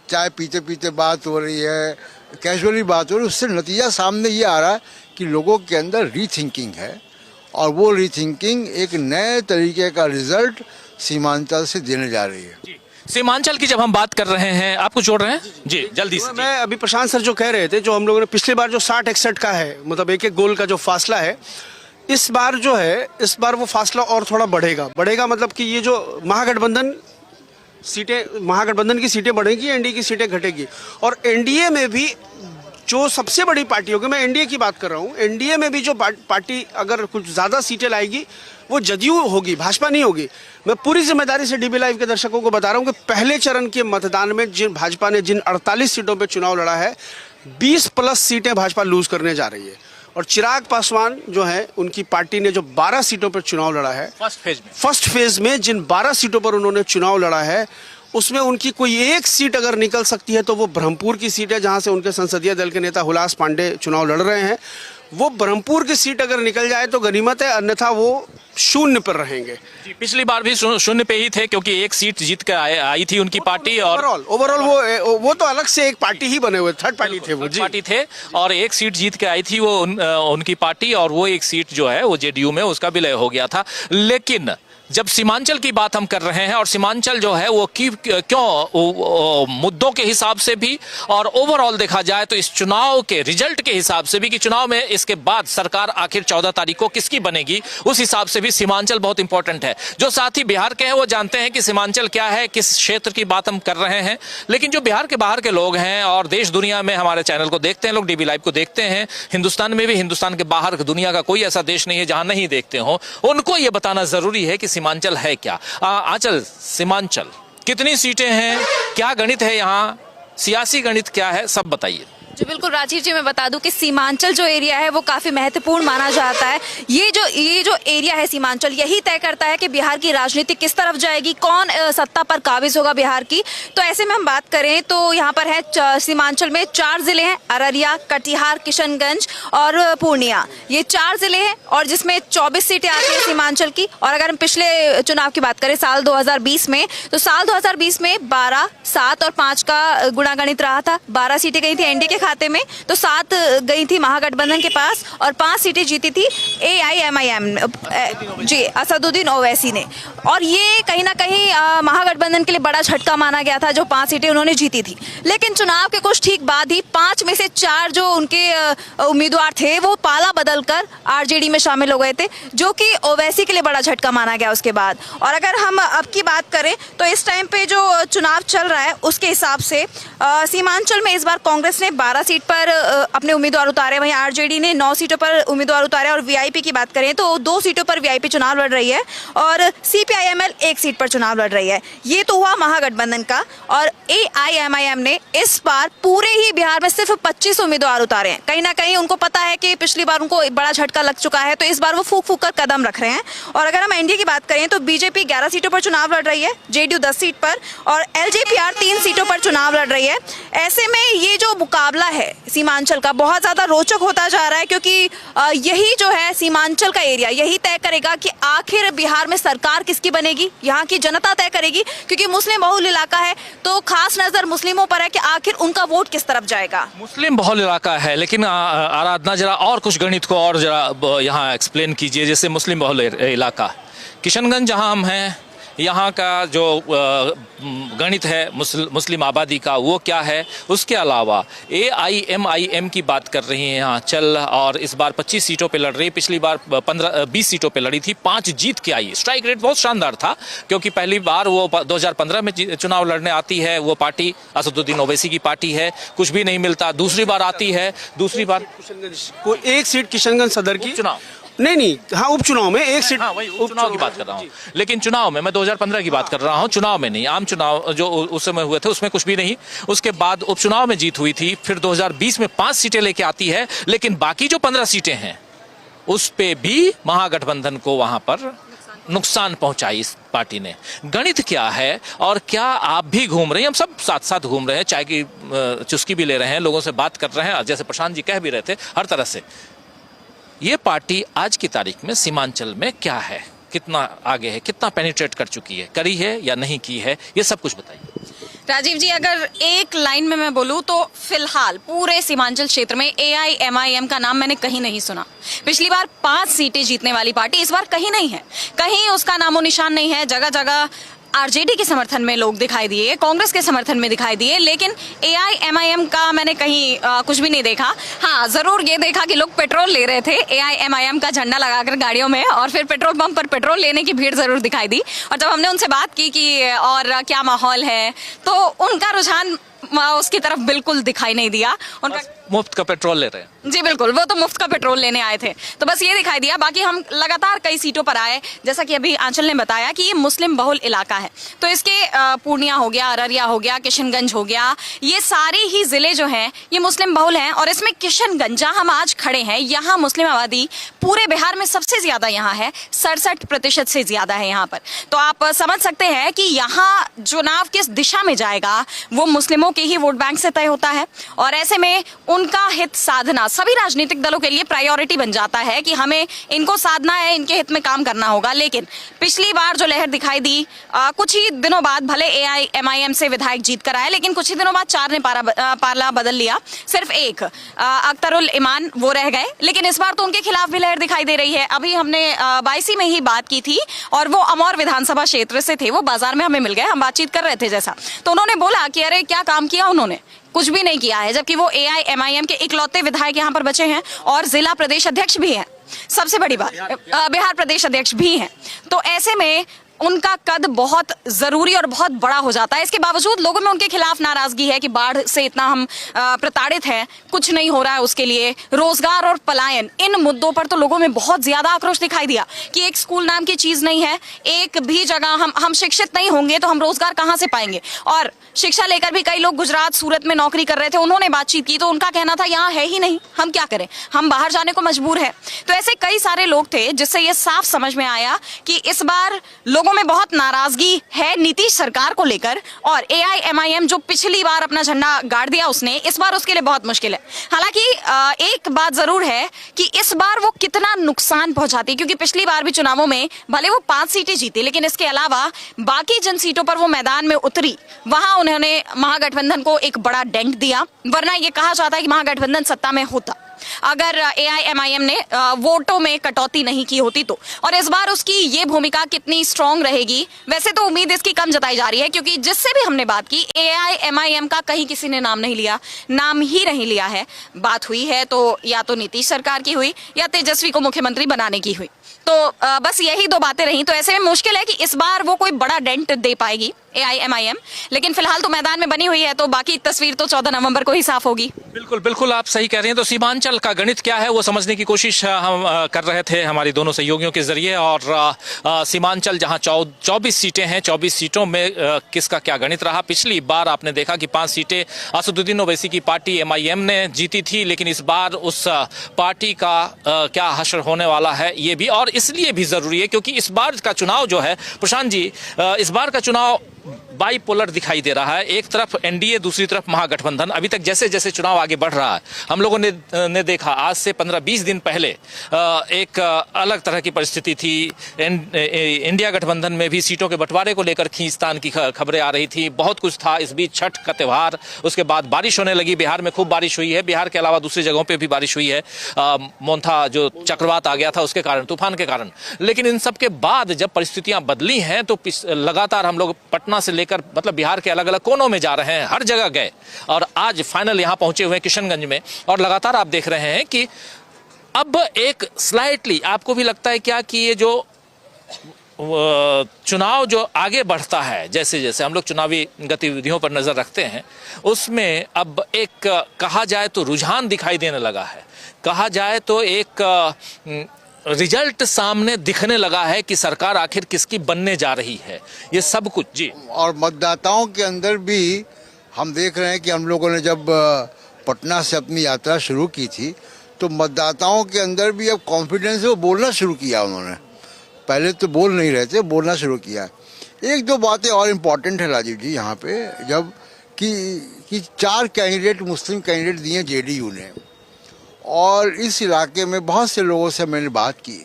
चाय पीते पीते बात हो रही है, कैजुअली बात हो रही है। उससे नतीजा सामने ये आ रहा है कि लोगों के अंदर रीथिंकिंग है, और वो रीथिंकिंग एक नए तरीके का रिजल्ट सीमांचल से देने जा रही है। सीमांचल की जब हम बात कर रहे हैं, आपको जोड़ रहे हैं जी, जल्दी से। मैं अभी प्रशांत सर जो कह रहे थे, जो हम लोगों ने पिछली बार जो 60-61 का है, मतलब एक एक गोल का जो फासला है, इस बार जो है, इस बार वो फासला और थोड़ा बढ़ेगा। मतलब कि ये जो महागठबंधन की सीटें बढ़ेगी, एनडीए की सीटें घटेगी। और एनडीए में भी जो सबसे बड़ी पार्टी होगी, मैं एनडीए की बात कर रहा हूँ, एनडीए में भी जो पार्टी अगर कुछ ज्यादा सीटें लाएगी वो जदयू होगी, भाजपा नहीं होगी। मैं पूरी जिम्मेदारी से डीबी लाइव के दर्शकों को बता रहा हूँ कि पहले चरण के मतदान में भाजपा ने जिन 48 सीटों पर चुनाव लड़ा है, 20+ सीटें भाजपा लूज करने जा रही है। और चिराग पासवान जो है, उनकी पार्टी ने जो 12 सीटों पर चुनाव लड़ा है, फर्स्ट फेज में जिन 12 सीटों पर उन्होंने चुनाव लड़ा है, उसमें उनकी कोई एक सीट अगर निकल सकती है तो वो ब्रह्मपुर की सीट है, जहां से उनके संसदीय दल के नेता हुलास पांडे चुनाव लड़ रहे हैं। वो ब्रह्मपुर की सीट अगर निकल जाए तो गनीमत है, अन्यथा वो शून्य पर रहेंगे। पिछली बार भी शून्य पे ही थे, क्योंकि एक सीट जीत कर आई थी उनकी पार्टी, और ओवरऑल वो तो अलग से एक पार्टी ही बने हुए, थर्ड पार्टी थे वो, पार्टी थे, और एक सीट जीत के आई थी वो उनकी पार्टी, और वो एक सीट जो है वो जेडीयू में उसका विलय हो गया था। लेकिन जब सीमांचल की बात हम कर रहे हैं और सीमांचल जो है वो क्यों मुद्दों के हिसाब से भी और ओवरऑल देखा जाए तो इस चुनाव के रिजल्ट के हिसाब से भी कि चुनाव में इसके बाद सरकार आखिर 14 तारीख को किसकी बनेगी, उस हिसाब से भी सीमांचल बहुत इंपॉर्टेंट है। जो साथी बिहार के हैं वो जानते हैं कि सीमांचल क्या है, किस क्षेत्र की बात हम कर रहे हैं, लेकिन जो बिहार के बाहर के लोग हैं और देश दुनिया में हमारे चैनल को देखते हैं, लोग डीबी लाइव को देखते हैं, हिंदुस्तान में भी, हिंदुस्तान के बाहर दुनिया का कोई ऐसा देश नहीं है जहां नहीं देखते हो, उनको यह बताना जरूरी है कि सीमांचल है क्या। आंचल, सीमांचल कितनी सीटें हैं, क्या गणित है यहाँ, सियासी गणित क्या है, सब बताइए। जी बिल्कुल राजीव जी, मैं बता दूं कि सीमांचल जो एरिया है वो काफी महत्वपूर्ण माना जाता है। ये जो एरिया है सीमांचल, यही तय करता है कि बिहार की राजनीति किस तरफ जाएगी, कौन सत्ता पर काबिज होगा बिहार की। तो ऐसे में हम बात करें तो यहाँ पर है सीमांचल में 4 जिले हैं, अररिया, कटिहार, किशनगंज और पूर्णिया। ये 4 जिले हैं और जिसमें 24 सीटें आती है सीमांचल की। और अगर हम पिछले चुनाव की बात करें साल 2020 में, तो साल 2020 में 12, 7 और 5 का गुणागणित रहा था। 12 सीटें गई थी एनडीए के खाते में, तो 7 गई थी महागठबंधन के पास और 5 सीटें जीती थी AIMIM जी असदुद्दीन ओवैसी ने। और ये कहीं ना कहीं महागठबंधन के लिए बड़ा झटका माना गया था जो 5 सीटें उन्होंने जीती थी। लेकिन चुनाव के कुछ ठीक बाद ही 5 में से 4 जो उनके उम्मीदवार थे वो पाला बदलकर आरजेडी में शामिल हो गए थे, जो कि ओवैसी के लिए बड़ा झटका माना गया उसके बाद। और अगर हम अब की बात करें तो इस टाइम पे जो चुनाव चल रहा है उसके हिसाब से सीमांचल में इस बार कांग्रेस ने 12 सीट पर अपने उम्मीदवार उतारे, वहीं आरजेडी ने 9 सीटों पर उम्मीदवार उतारे। और वीआईपी की बात करें तो 2 सीटों पर वीआईपी चुनाव लड़ रही है और सीपीआईएमएल 1 सीट पर चुनाव लड़ रही है। ये तो हुआ महागठबंधन का। और AIMIM ने इस बार पूरे ही बिहार में सिर्फ 25 उम्मीदवार उतारे हैं। कहीं ना कहीं उनको पता है कि पिछली बार उनको बड़ा झटका लग चुका है, तो इस बार वो फूक फूक कर कदम रख रहे हैं। और अगर हम एनडीए की बात करें तो बीजेपी 11 सीटों पर चुनाव लड़ रही है, जेडीयू 10 सीट पर और एलजेपीआर 3 सीटों पर चुनाव लड़ रही है। ऐसे में ये जो मुकाबला है सीमांचल का बहुत ज्यादा रोचक होता जा रहा है, क्योंकि यही जो है सीमांचल का एरिया यही तय करेगा कि आखिर बिहार में सरकार किसकी बनेगी। यहाँ की जनता तय करेगी, क्योंकि मुस्लिम बहुल इलाका है तो खास नजर मुस्लिमों पर है कि आखिर उनका वोट किस तरफ जाएगा। मुस्लिम बहुल इलाका है, लेकिन आराधना जरा और कुछ गणित को और जरा यहाँ एक्सप्लेन कीजिए। जैसे मुस्लिम बहुल इलाका किशनगंज जहाँ हम हैं, यहाँ का जो गणित है मुस्लिम आबादी का वो क्या है, उसके अलावा AIMIM की बात कर रही है यहाँ चल, और इस बार 25 सीटों पे लड़ रही है। पिछली बार 20 सीटों पे लड़ी थी, 5 जीत के आई। स्ट्राइक रेट बहुत शानदार था, क्योंकि पहली बार वो 2015 में चुनाव लड़ने आती है। वो पार्टी असदुद्दीन ओवैसी की पार्टी है, कुछ भी नहीं मिलता। दूसरी बार आती है, दूसरी बार को 1 सीट किशनगंज सदर की चुनाव नहीं, हाँ उपचुनाव में 1 सीट। हाँ, वही उपचुनाव की बात कर रहा हूँ, लेकिन चुनाव में मैं 2015 की बात कर रहा हूँ, चुनाव में नहीं। आम चुनाव जो उस समय हुए थे उसमें कुछ भी नहीं। उसके बाद उपचुनाव में जीत हुई थी। फिर 2020 में 5 सीटें लेके आती है, लेकिन बाकी जो 15 सीटें हैं उस पे भी महागठबंधन को वहां पर नुकसान पहुंचाई इस पार्टी ने। गणित क्या है और क्या आप भी घूम रहे हैं, हम सब साथ साथ घूम रहे हैं, चाय की चुस्की भी ले रहे हैं, लोगों से बात कर रहे हैं, जैसे प्रशांत जी कह भी रहे थे, हर तरह से। ये पार्टी आज की तारीख में सीमांचल में क्या है, कितना आगे है, कितना पेनिट्रेट कर चुकी है, करी है या नहीं की है, ये सब कुछ बताइए। राजीव जी, अगर एक लाइन में मैं बोलूं तो फिलहाल पूरे सीमांचल क्षेत्र में AIMIM का नाम मैंने कहीं नहीं सुना। पिछली बार 5 सीटें जीतने वाली पार्टी इस बार कहीं नहीं है, कहीं उसका नामो निशान नहीं है। जगह जगह आरजेडी के समर्थन में लोग दिखाई दिए, कांग्रेस के समर्थन में दिखाई दिए, लेकिन AIMIM का मैंने कहीं कुछ भी नहीं देखा। हाँ, जरूर ये देखा कि लोग पेट्रोल ले रहे थे AIMIM का झंडा लगाकर गाड़ियों में, और फिर पेट्रोल पंप पर पेट्रोल लेने की भीड़ जरूर दिखाई दी। और जब हमने उनसे बात की कि और क्या माहौल है, तो उनका रुझान उसकी तरफ बिल्कुल दिखाई नहीं दिया। उनका मुफ्त का पेट्रोल ले रहे हैं। जी बिल्कुल, वो तो मुफ्त का पेट्रोल लेने आए थे, तो बस ये दिखाई दिया। बाकी हम लगातार कई सीटों पर आए, जैसा कि अभी आंचल ने बताया कि ये मुस्लिम बहुल इलाका है, तो इसके पूर्णिया हो गया, अररिया हो गया, किशनगंज हो गया, ये सारे ही जिले जो हैं ये मुस्लिम बहुल हैं। और इसमें किशनगंज जहाँ हम आज खड़े हैं, यहाँ मुस्लिम आबादी पूरे बिहार में सबसे ज्यादा यहाँ है, 67% से ज्यादा है यहाँ पर। तो आप समझ सकते हैं कि यहाँ चुनाव किस दिशा में जाएगा वो मुस्लिमों के ही वोट बैंक से तय होता है। और ऐसे में उनका हित साधना सभी राजनीतिक दलों के लिए प्रायोरिटी बन जाता है कि हमें इनको साधना है, इनके हित में काम करना होगा। लेकिन पिछली बार जो लहर दिखाई दी, कुछ ही दिनों बाद भले AIMIM से विधायक जीत कर आए, लेकिन कुछ ही दिनों बाद 4 ने पाला बदल लिया। सिर्फ एक अख्तरुल ईमान वो रह गए, लेकिन इस बार तो उनके खिलाफ भी लहर दिखाई दे रही है। अभी हमने 22 में ही बात की थी और वो अमौर विधानसभा क्षेत्र से थे, वो बाजार में हमें मिल गए, हम बातचीत कर रहे थे जैसा, तो उन्होंने बोला कि अरे क्या काम किया उन्होंने, कुछ भी नहीं किया है, जबकि वो AIMIM के इकलौते विधायक यहाँ पर बचे हैं और जिला प्रदेश अध्यक्ष भी हैं। सबसे बड़ी बात, बिहार प्रदेश अध्यक्ष भी हैं। तो ऐसे में उनका कद बहुत जरूरी और बहुत बड़ा हो जाता है। इसके बावजूद लोगों में उनके खिलाफ नाराजगी है कि बाढ़ से इतना हम प्रताड़ित हैं, कुछ नहीं हो रहा है उसके लिए। रोजगार और पलायन, इन मुद्दों पर तो लोगों में बहुत ज्यादा आक्रोश दिखाई दिया कि एक स्कूल नाम की चीज नहीं है, एक भी जगह हम शिक्षित नहीं होंगे तो हम रोजगार कहां से पाएंगे। और शिक्षा लेकर भी कई लोग गुजरात, सूरत में नौकरी कर रहे थे, उन्होंने बातचीत की तो उनका कहना था यहाँ है ही नहीं, हम क्या करें, हम बाहर जाने को मजबूर है। तो ऐसे कई सारे लोग थे जिससे ये साफ समझ में आया कि इस बार लोगों में बहुत नाराजगी है नीतीश सरकार को लेकर, और AIMIM जो पिछली बार अपना झंडा गाड़ दिया उसने, इस बार उसके लिए बहुत मुश्किल है। हालांकि एक बात जरूर है कि इस बार वो कितना नुकसान पहुंचाती है, क्योंकि पिछली बार भी चुनावों में भले वो 5 सीटें जीती, लेकिन इसके अलावा बाकी जिन सीटों पर वो मैदान में उतरी वहां उन्होंने महागठबंधन को एक बड़ा डेंट दिया। वरना ये कहा जाता है कि महागठबंधन सत्ता में होता अगर AIMIM ने वोटों में कटौती नहीं की होती तो। और इस बार उसकी ये भूमिका कितनी स्ट्रांग रहेगी, वैसे तो उम्मीद इसकी कम जताई जा रही है, क्योंकि जिससे भी हमने बात की AIMIM का कहीं किसी ने नाम नहीं लिया, नाम ही नहीं लिया है। बात हुई है तो या तो नीतीश सरकार की हुई या तेजस्वी को मुख्यमंत्री बनाने की हुई, तो बस यही 2 बातें रही। तो ऐसे में मुश्किल है कि इस बार वो कोई बड़ा डेंट दे पाएगी AIMIM, लेकिन फिलहाल तो मैदान में बनी हुई है, तो बाकी तस्वीर तो 14 नवंबर को ही साफ होगी। बिल्कुल बिल्कुल, आप सही कह रही हैं। तो सीमांचल का गणित क्या है वो समझने की कोशिश हम कर रहे थे हमारी दोनों सहयोगियों के जरिए। और सीमांचल जहां 24 सीटें हैं, 24 सीटों में किसका क्या गणित रहा। पिछली बार आपने देखा कि 5 सीटें असदुद्दीन ओवैसी की पार्टी MIM ने जीती थी, लेकिन इस बार उस पार्टी का क्या हश्र होने वाला है ये भी और इसलिए भी जरूरी है क्योंकि इस बार का चुनाव जो है प्रशांत जी, इस बार का चुनाव बाइपोलर दिखाई दे रहा है। एक तरफ NDA, दूसरी तरफ महागठबंधन। अभी तक जैसे जैसे चुनाव आगे बढ़ रहा है, हम लोगों ने देखा आज से 15-20 दिन पहले एक अलग तरह की परिस्थिति थी। इंडिया गठबंधन में भी सीटों के बंटवारे को लेकर खींचतान की खबरें आ रही थी, बहुत कुछ था। इस बीच छठ का त्यौहार, उसके बाद बारिश होने लगी। बिहार में खूब बारिश हुई है, बिहार के अलावा दूसरी जगहों पर भी बारिश हुई है। मोन्था जो चक्रवात आ गया था उसके कारण, तूफान के कारण। लेकिन इन सब के बाद जब परिस्थितियां बदली हैं तो लगातार हम लोग पटना से लेकर मतलब बिहार के अलग अलग कोनों में जा रहे हैं, हर जगह गए और आज फाइनल यहां पहुंचे हुए हैं किशनगंज में। और लगातार आप देख रहे हैं कि अब एक स्लाइटली, आपको भी लगता है क्या कि ये जो चुनाव जो आगे बढ़ता है, जैसे जैसे हम लोग चुनावी गतिविधियों पर नजर रखते हैं, उसमें अब एक कहा जाए तो रुझान दिखाई देने लगा है, कहा जाए तो एक रिजल्ट सामने दिखने लगा है कि सरकार आखिर किसकी बनने जा रही है, ये सब कुछ जी। और मतदाताओं के अंदर भी हम देख रहे हैं कि हम लोगों ने जब पटना से अपनी यात्रा शुरू की थी तो मतदाताओं के अंदर भी अब कॉन्फिडेंस है, वो बोलना शुरू किया उन्होंने। पहले तो बोल नहीं रहे थे, बोलना शुरू किया। 1-2 बातें और इम्पोर्टेंट है राजीव जी यहाँ पे, जब कि 4 कैंडिडेट मुस्लिम कैंडिडेट दिए JDU ने, और इस इलाके में बहुत से लोगों से मैंने बात की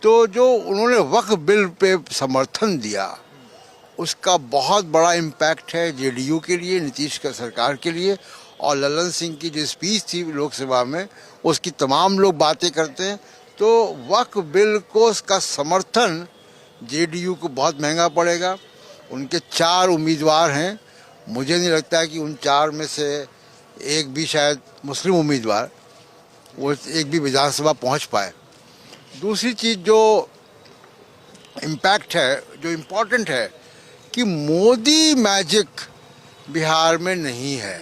तो जो उन्होंने वक्फ बिल पे समर्थन दिया उसका बहुत बड़ा इम्पैक्ट है JDU के लिए, नीतीश का सरकार के लिए। और ललन सिंह की जो स्पीच थी लोकसभा में, उसकी तमाम लोग बातें करते हैं। तो वक्फ बिल को उसका समर्थन JDU को बहुत महंगा पड़ेगा। उनके 4 उम्मीदवार हैं, मुझे नहीं लगता है कि उन 4 में से एक भी शायद मुस्लिम उम्मीदवार वो एक भी विधानसभा पहुंच पाए। दूसरी चीज़ जो इम्पैक्ट है, जो इम्पोर्टेंट है, कि मोदी मैजिक बिहार में नहीं है।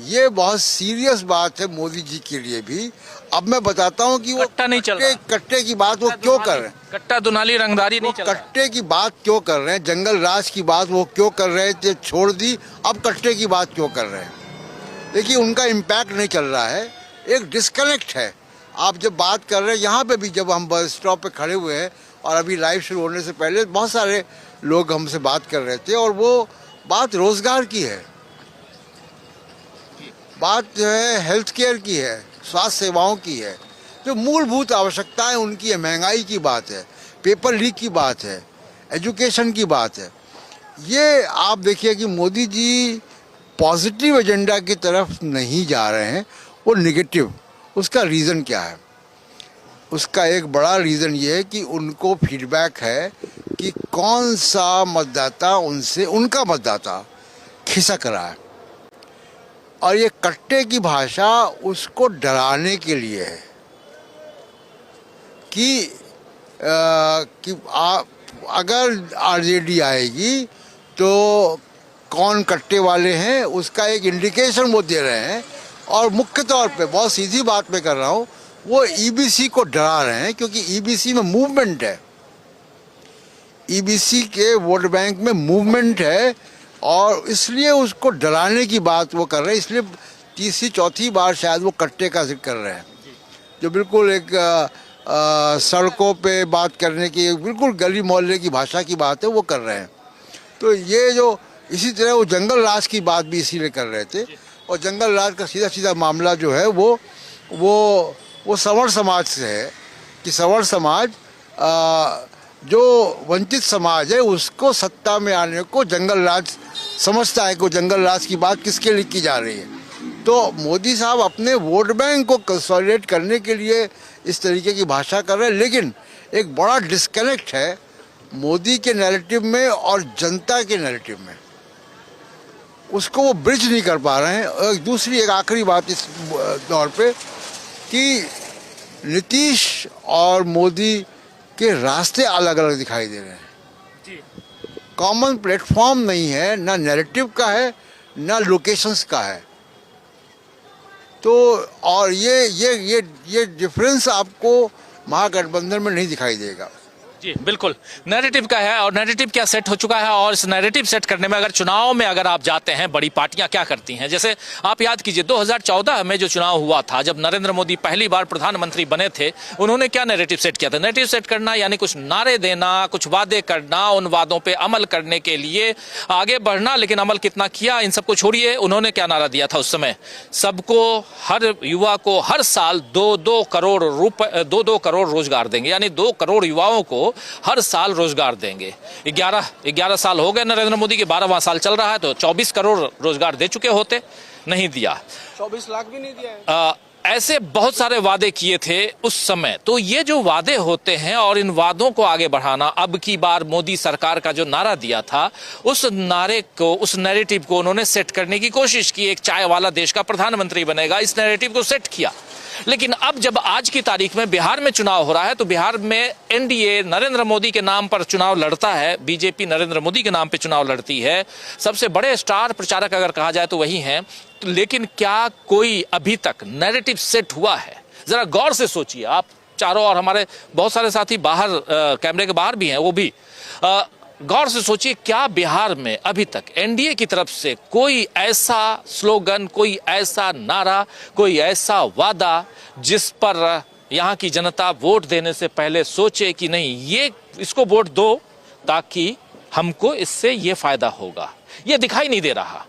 ये बहुत सीरियस बात है मोदी जी के लिए भी। अब मैं बताता हूँ कि वो कट्टे की बात वो क्यों कर रहे हैं, कट्टा दुनाली रंगदारी नहीं चल रहा। कट्टे की बात क्यों कर रहे हैं, जंगल राज की बात वो क्यों कर रहे थे, छोड़ दी, अब कट्टे की बात क्यों कर रहे हैं। देखिए उनका इम्पैक्ट नहीं चल रहा है, एक डिस्कनेक्ट है। आप जब बात कर रहे हैं, यहाँ पे भी जब हम बस स्टॉप पे खड़े हुए हैं और अभी लाइव शुरू होने से पहले बहुत सारे लोग हमसे बात कर रहे थे और वो बात रोजगार की है। बात जो है हेल्थ केयर की है, स्वास्थ्य सेवाओं की है, जो मूलभूत आवश्यकताएं उनकी है, महंगाई की बात है, पेपर लीक की बात है, एजुकेशन की बात है। ये आप देखिए कि मोदी जी पॉजिटिव एजेंडा की तरफ नहीं जा रहे हैं, वो निगेटिव। उसका रीज़न क्या है? उसका एक बड़ा रीज़न ये है कि उनको फीडबैक है कि कौन सा मतदाता उनसे, उनका मतदाता खिसक रहा है, और ये कट्टे की भाषा उसको डराने के लिए है कि आप अगर आरजेडी आएगी तो कौन कट्टे वाले हैं, उसका एक इंडिकेशन वो दे रहे हैं। और मुख्य तौर पे, बहुत सीधी बात मैं कर रहा हूँ, वो ईबीसी को डरा रहे हैं, क्योंकि ईबीसी में मूवमेंट है, ईबीसी के वोट बैंक में मूवमेंट है, और इसलिए उसको डराने की बात वो कर रहे हैं। इसलिए तीसरी चौथी बार शायद वो कट्टे का जिक्र कर रहे हैं, जो बिल्कुल एक सड़कों पे बात करने की, बिल्कुल गली मोहल्ले की भाषा की बात है, वो कर रहे हैं। तो ये जो, इसी तरह वो जंगल राज की बात भी इसीलिए कर रहे थे, और जंगल राज का सीधा सीधा मामला जो है वो सवर्ण समाज से है, कि सवर्ण समाज जो वंचित समाज है उसको सत्ता में आने को जंगल राज समझता है, कि जंगल राज की बात किसके लिए की जा रही है। तो मोदी साहब अपने वोट बैंक को कंसोलिडेट करने के लिए इस तरीके की भाषा कर रहे हैं, लेकिन एक बड़ा डिस्कनेक्ट है मोदी के नैरेटिव में और जनता के नैरेटिव में, उसको वो ब्रिज नहीं कर पा रहे हैं। दूसरी एक आखिरी बात इस दौर पे, कि नीतीश और मोदी के रास्ते अलग अलग दिखाई दे रहे हैं, कॉमन प्लेटफॉर्म नहीं है, ना नैरेटिव का है ना लोकेशंस का है। तो और ये डिफरेंस आपको महागठबंधन में नहीं दिखाई देगा। जी बिल्कुल, नैरेटिव का है, और नैरेटिव क्या सेट हो चुका है, और इस नैरेटिव सेट करने में अगर चुनाव में अगर आप जाते हैं, बड़ी पार्टियां क्या करती हैं। जैसे आप याद कीजिए 2014 में जो चुनाव हुआ था, जब नरेंद्र मोदी पहली बार प्रधानमंत्री बने थे, उन्होंने क्या नैरेटिव सेट किया था? नैरेटिव सेट करना यानी कुछ नारे देना, कुछ वादे करना, उन वादों पे अमल करने के लिए आगे बढ़ना। लेकिन अमल कितना किया, इन सबको छोड़िए। उन्होंने क्या नारा दिया था उस समय? सबको, हर युवा को हर साल 2-2 करोड़ रुपए, 2-2 करोड़ रोजगार देंगे, यानी 2 करोड़ युवाओं को हर साल रोजगार देंगे। 11 साल हो गए नरेंद्र मोदी के, 12वां साल चल रहा है, तो 24 करोड़ रोजगार दे चुके होते, नहीं दिया। 24 लाख भी नहीं दिया है। ऐसे बहुत सारे वादे किए थे उस समय। तो ये जो वादे होते हैं और इन वादों को आगे बढ़ाना, अब की बार मोदी सरकार का जो नारा दिया था, उस नारे को, उस नैरेटिव को उन्होंने सेट करने की कोशिश की। एक चाय वाला देश का प्रधानमंत्री बनेगा, इस नैरेटिव को सेट किया। लेकिन अब जब आज की तारीख में बिहार में चुनाव हो रहा है, तो बिहार में एनडीए नरेंद्र मोदी के नाम पर चुनाव लड़ता है, बीजेपी नरेंद्र मोदी के नाम पर चुनाव लड़ती है। सबसे बड़े स्टार प्रचारक अगर कहा जाए तो वही हैं। तो लेकिन क्या कोई अभी तक नैरेटिव सेट हुआ है? जरा गौर से सोचिए आप चारों, और हमारे बहुत सारे साथी बाहर कैमरे के बाहर भी हैं, वो भी गौर से सोचिए, क्या बिहार में अभी तक एनडीए की तरफ से कोई ऐसा स्लोगन, कोई ऐसा नारा, कोई ऐसा वादा जिस पर यहाँ की जनता वोट देने से पहले सोचे कि नहीं, ये इसको वोट दो ताकि हमको इससे ये फायदा होगा? ये दिखाई नहीं दे रहा।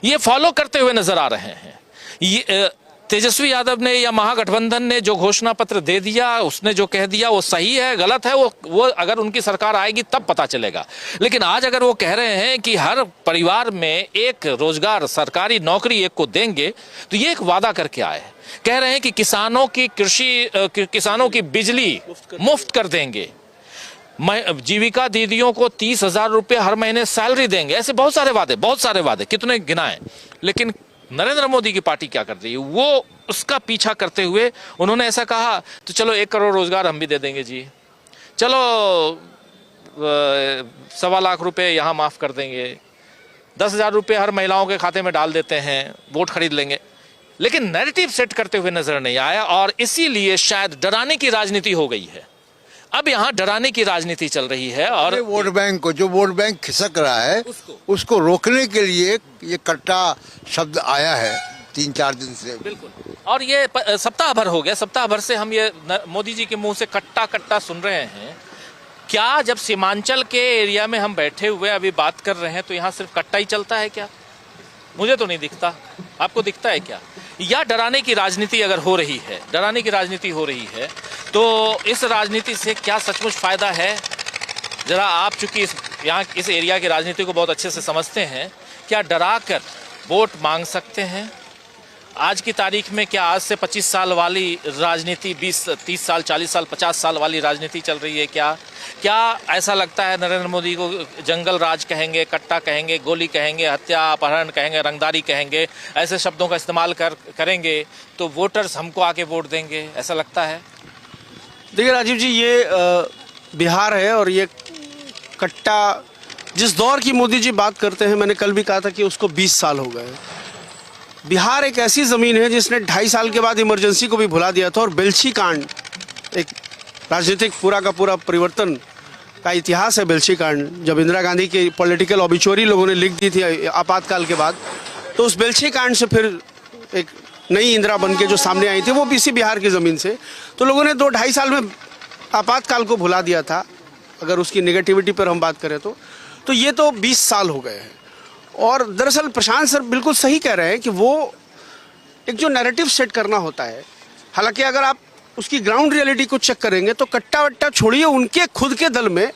ये फॉलो करते हुए नजर आ रहे हैं। ये तेजस्वी यादव ने या महागठबंधन ने जो घोषणा पत्र दे दिया, उसने जो कह दिया, वो सही है गलत है, वो अगर उनकी सरकार आएगी तब पता चलेगा। लेकिन आज अगर वो कह रहे हैं कि हर परिवार में एक रोजगार, सरकारी नौकरी एक को देंगे, तो ये एक वादा करके आए। कह रहे हैं कि किसानों की किसानों की बिजली मुफ्त कर देंगे, जीविका दीदियों को 30,000 रुपये हर महीने सैलरी देंगे। ऐसे बहुत सारे वादे, कितने गिनाएं। लेकिन नरेंद्र मोदी की पार्टी क्या कर रही है? वो उसका पीछा करते हुए उन्होंने ऐसा कहा, तो चलो 1 करोड़ रोजगार हम भी दे देंगे जी, चलो 1.25 लाख रुपए यहाँ माफ कर देंगे, 10,000 रुपये हर महिलाओं के खाते में डाल देते हैं, वोट खरीद लेंगे। लेकिन नैरेटिव सेट करते हुए नजर नहीं आया, और इसीलिए शायद डराने की राजनीति हो गई है। अब यहाँ डराने की राजनीति चल रही है, और वोट बैंक को, जो वोट बैंक खिसक रहा है, उसको रोकने के लिए ये कट्टा शब्द आया है 3-4 दिन से। बिल्कुल, और ये सप्ताह भर हो गया, सप्ताह भर से हम ये मोदी जी के मुंह से कट्टा कट्टा सुन रहे हैं। क्या जब सीमांचल के एरिया में हम बैठे हुए अभी बात कर रहे हैं, तो यहाँ सिर्फ कट्टा ही चलता है क्या? मुझे तो नहीं दिखता, आपको दिखता है क्या? या डराने की राजनीति अगर हो रही है, डराने की राजनीति हो रही है, तो इस राजनीति से क्या सचमुच फायदा है? जरा आप चूंकि यहाँ इस एरिया की राजनीति को बहुत अच्छे से समझते हैं, क्या डरा कर वोट मांग सकते हैं? आज की तारीख में क्या आज से 25 साल वाली राजनीति 20-30 साल 40 साल 50 साल वाली राजनीति चल रही है? क्या ऐसा लगता है नरेंद्र मोदी को जंगल राज कहेंगे, कट्टा कहेंगे, गोली कहेंगे, हत्या अपहरण कहेंगे, रंगदारी कहेंगे, ऐसे शब्दों का इस्तेमाल करेंगे तो वोटर्स हमको आके वोट देंगे, ऐसा लगता है? देखिए राजीव जी, ये बिहार है और ये कट्टा जिस दौर की मोदी जी बात करते हैं, मैंने कल भी कहा था कि उसको 20 साल हो गए। बिहार एक ऐसी ज़मीन है जिसने 2.5 साल के बाद इमरजेंसी को भी भुला दिया था और बेल्छी कांड, एक राजनीतिक पूरा का पूरा परिवर्तन का इतिहास है बेल्छी कांड। जब इंदिरा गांधी की पॉलिटिकल ऑबिचुअरी लोगों ने लिख दी थी आपातकाल के बाद, तो उस बेल्छी कांड से फिर एक नई इंदिरा बन के जो सामने आई थी, वो इसी बिहार की ज़मीन से। तो लोगों ने 2-2.5 साल में आपातकाल को भुला दिया था, अगर उसकी नेगेटिविटी पर हम बात करें तो ये तो 20 साल हो गए हैं। और दरअसल प्रशांत सर बिल्कुल सही कह रहे हैं कि वो एक जो नैरेटिव सेट करना होता है, हालांकि अगर आप उसकी ग्राउंड रियलिटी को चेक करेंगे तो कट्टा वट्टा छोड़िए, उनके खुद के दल में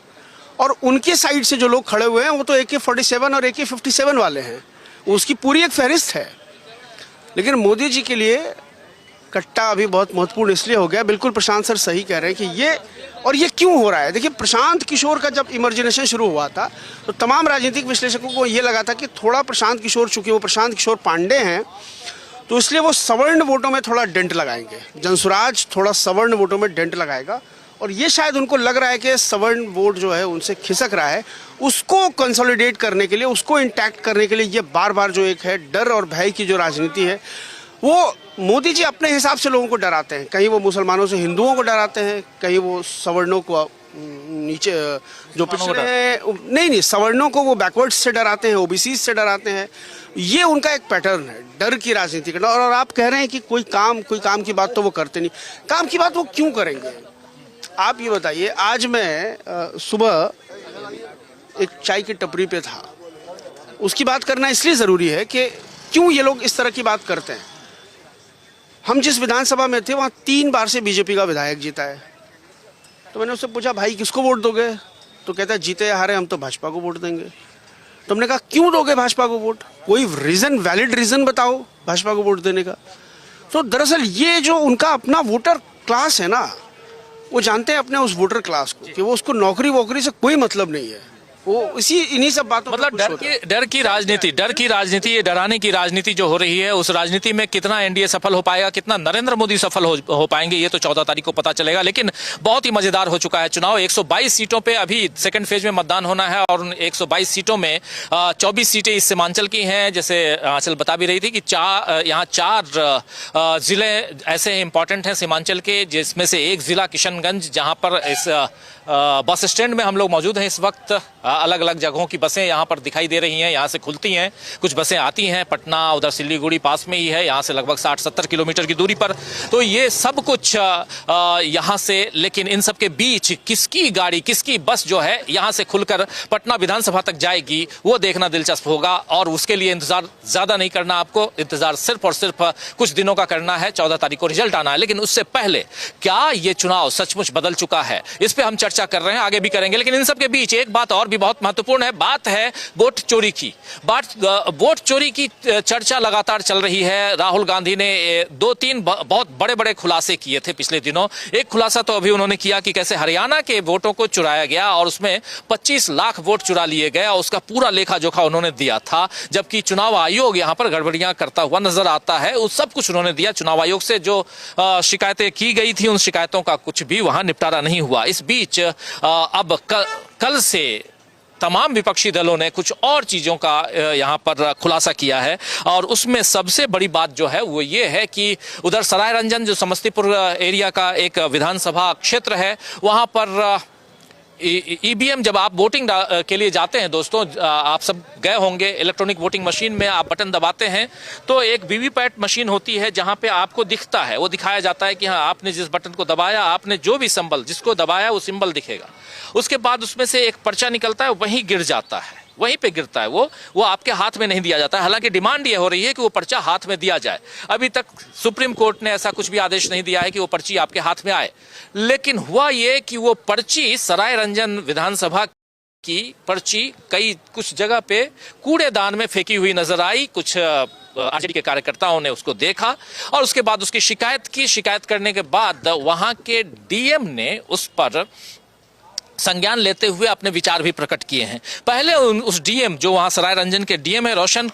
और उनके साइड से जो लोग खड़े हुए हैं वो तो AK-47 और AK-57 वाले हैं, उसकी पूरी एक फहरिस्त है। लेकिन मोदी जी के लिए कट्टा अभी बहुत महत्वपूर्ण इसलिए हो गया, बिल्कुल प्रशांत सर सही कह रहे हैं कि ये क्यों हो रहा है। देखिए, प्रशांत किशोर का जब इमर्जिनेशन शुरू हुआ था तो तमाम राजनीतिक विश्लेषकों को ये लगा था कि थोड़ा प्रशांत किशोर, चूंकि वो प्रशांत किशोर पांडे हैं, तो इसलिए वो सवर्ण वोटों में थोड़ा डेंट लगाएंगे, जनसुराज थोड़ा सवर्ण वोटों में डेंट लगाएगा। और ये शायद उनको लग रहा है कि सवर्ण वोट जो है उनसे खिसक रहा है, उसको कंसोलिडेट करने के लिए, उसको इंटैक्ट करने के लिए ये बार बार जो एक है डर और भय की जो राजनीति है, वो मोदी जी अपने हिसाब से लोगों को डराते हैं। कहीं वो मुसलमानों से हिंदुओं को डराते हैं, कहीं वो सवर्णों को नीचे जो पिछड़े हैं, नहीं सवर्णों को वो बैकवर्ड्स से डराते हैं, OBC से डराते हैं। ये उनका एक पैटर्न है डर की राजनीति करना। और आप कह रहे हैं कि कोई काम की बात तो वो करते नहीं, काम की बात वो क्यों करेंगे? आप ये बताइए, आज मैं सुबह एक चाय की टपरी पे था, उसकी बात करना इसलिए ज़रूरी है कि क्यों ये लोग इस तरह की बात करते हैं। हम जिस विधानसभा में थे वहाँ 3 बार से बीजेपी का विधायक जीता है। तो मैंने उससे पूछा, भाई किसको वोट दोगे? तो कहता है जीते या हारे हम तो भाजपा को वोट देंगे। तो हमने कहा क्यों दोगे भाजपा को वोट? कोई रीज़न, वैलिड रीज़न बताओ भाजपा को वोट देने का। तो दरअसल ये जो उनका अपना वोटर क्लास है ना, वो जानते हैं अपने उस वोटर क्लास को कि वो उसको नौकरी वोकरी से कोई मतलब नहीं है, वो इन्हीं सब बातों, मतलब डर की राजनीति, ये डराने की राजनीति जो हो रही है, उस राजनीति में कितना एनडीए सफल हो पाएगा, कितना नरेंद्र मोदी सफल हो पाएंगे, ये तो 14 तारीख को पता चलेगा। लेकिन बहुत ही मजेदार हो चुका है चुनाव। 122 सीटों पे अभी सेकंड फेज में मतदान होना है और उन 122 सीटों में 24 सीटें इस सीमांचल की हैं। जैसे आंचल बता भी रही थी कि यहाँ 4 जिले ऐसे इंपॉर्टेंट हैं सीमांचल के, जिसमें से एक जिला किशनगंज, जहाँ पर इस बस स्टैंड में हम लोग मौजूद हैं इस वक्त। अलग अलग जगहों की बसें यहाँ पर दिखाई दे रही हैं, यहाँ से खुलती हैं, कुछ बसें आती हैं पटना, उधर सिल्लीगुड़ी पास में ही है, यहाँ से लगभग 60-70 किलोमीटर की दूरी पर। तो ये सब कुछ यहाँ से, लेकिन इन सब के बीच किसकी गाड़ी, किसकी बस जो है यहाँ से खुलकर पटना विधानसभा तक जाएगी, वो देखना दिलचस्प होगा। और उसके लिए इंतजार ज़्यादा नहीं करना, आपको इंतजार सिर्फ और सिर्फ कुछ दिनों का करना है। 14 तारीख को रिजल्ट आना है। लेकिन उससे पहले क्या ये चुनाव सचमुच बदल चुका है, इस पर हम चर्चा कर रहे हैं, आगे भी करेंगे। लेकिन इन सब के बीच एक बात और भी बहुत महत्वपूर्ण है, बात है वोट चोरी की। वोट चोरी की चर्चा लगातार चल रही है। राहुल गांधी ने 2-3 बहुत बड़े बड़े खुलासे किए थे पिछले दिनों। एक खुलासा तो अभी उन्होंने किया कि कैसे हरियाणा के वोटों को चुराया गया और उसमें 25 लाख वोट चुरा लिए गए, और उसका पूरा लेखा जोखा उन्होंने दिया था। जबकि चुनाव आयोग यहां पर गड़बड़ियां करता हुआ नजर आता है, उस सब कुछ उन्होंने दिया। चुनाव आयोग से जो शिकायतें की गई थी, उन शिकायतों का कुछ भी वहां निपटारा नहीं हुआ। इस बीच अब कल से तमाम विपक्षी दलों ने कुछ और चीज़ों का यहाँ पर खुलासा किया है, और उसमें सबसे बड़ी बात जो है वो ये है कि उधर सराय रंजन, जो समस्तीपुर एरिया का एक विधानसभा क्षेत्र है, वहाँ पर ईवीएम, जब आप वोटिंग के लिए जाते हैं दोस्तों, आप सब गए होंगे, इलेक्ट्रॉनिक वोटिंग मशीन में आप बटन दबाते हैं तो एक वीवीपैट मशीन होती है जहां पे आपको दिखता है, वो दिखाया जाता है कि हाँ आपने जिस बटन को दबाया, आपने जो भी सिंबल जिसको दबाया वो सिंबल दिखेगा। उसके बाद उसमें से एक पर्चा निकलता है, वहीं गिर जाता है। वहीं पे गिरता है वो आपके हाथ में नहीं दिया जाता है। हालांकि डिमांड ये हो रही है कि वो पर्चा हाथ में दिया जाए। अभी तक सुप्रीम कोर्ट ने ऐसा कुछ भी आदेश नहीं दिया है कि वो पर्ची आपके हाथ में आए, लेकिन हुआ ये कि वो पर्ची सराय रंजन विधानसभा की पर्ची कुछ जगह पे कूड़ेदान में फेंकी हुई नजर आई। कुछ आरजेडी के कार्यकर्ताओं ने उसको देखा और उसके बाद उसकी शिकायत की। शिकायत करने के बाद वहां के डीएम ने उस पर संज्ञान लेते हुए अपने विचार भी प्रकट किए हैं। पहले उस डीएम जो वहां सराय रंजन के डीएम है रोशन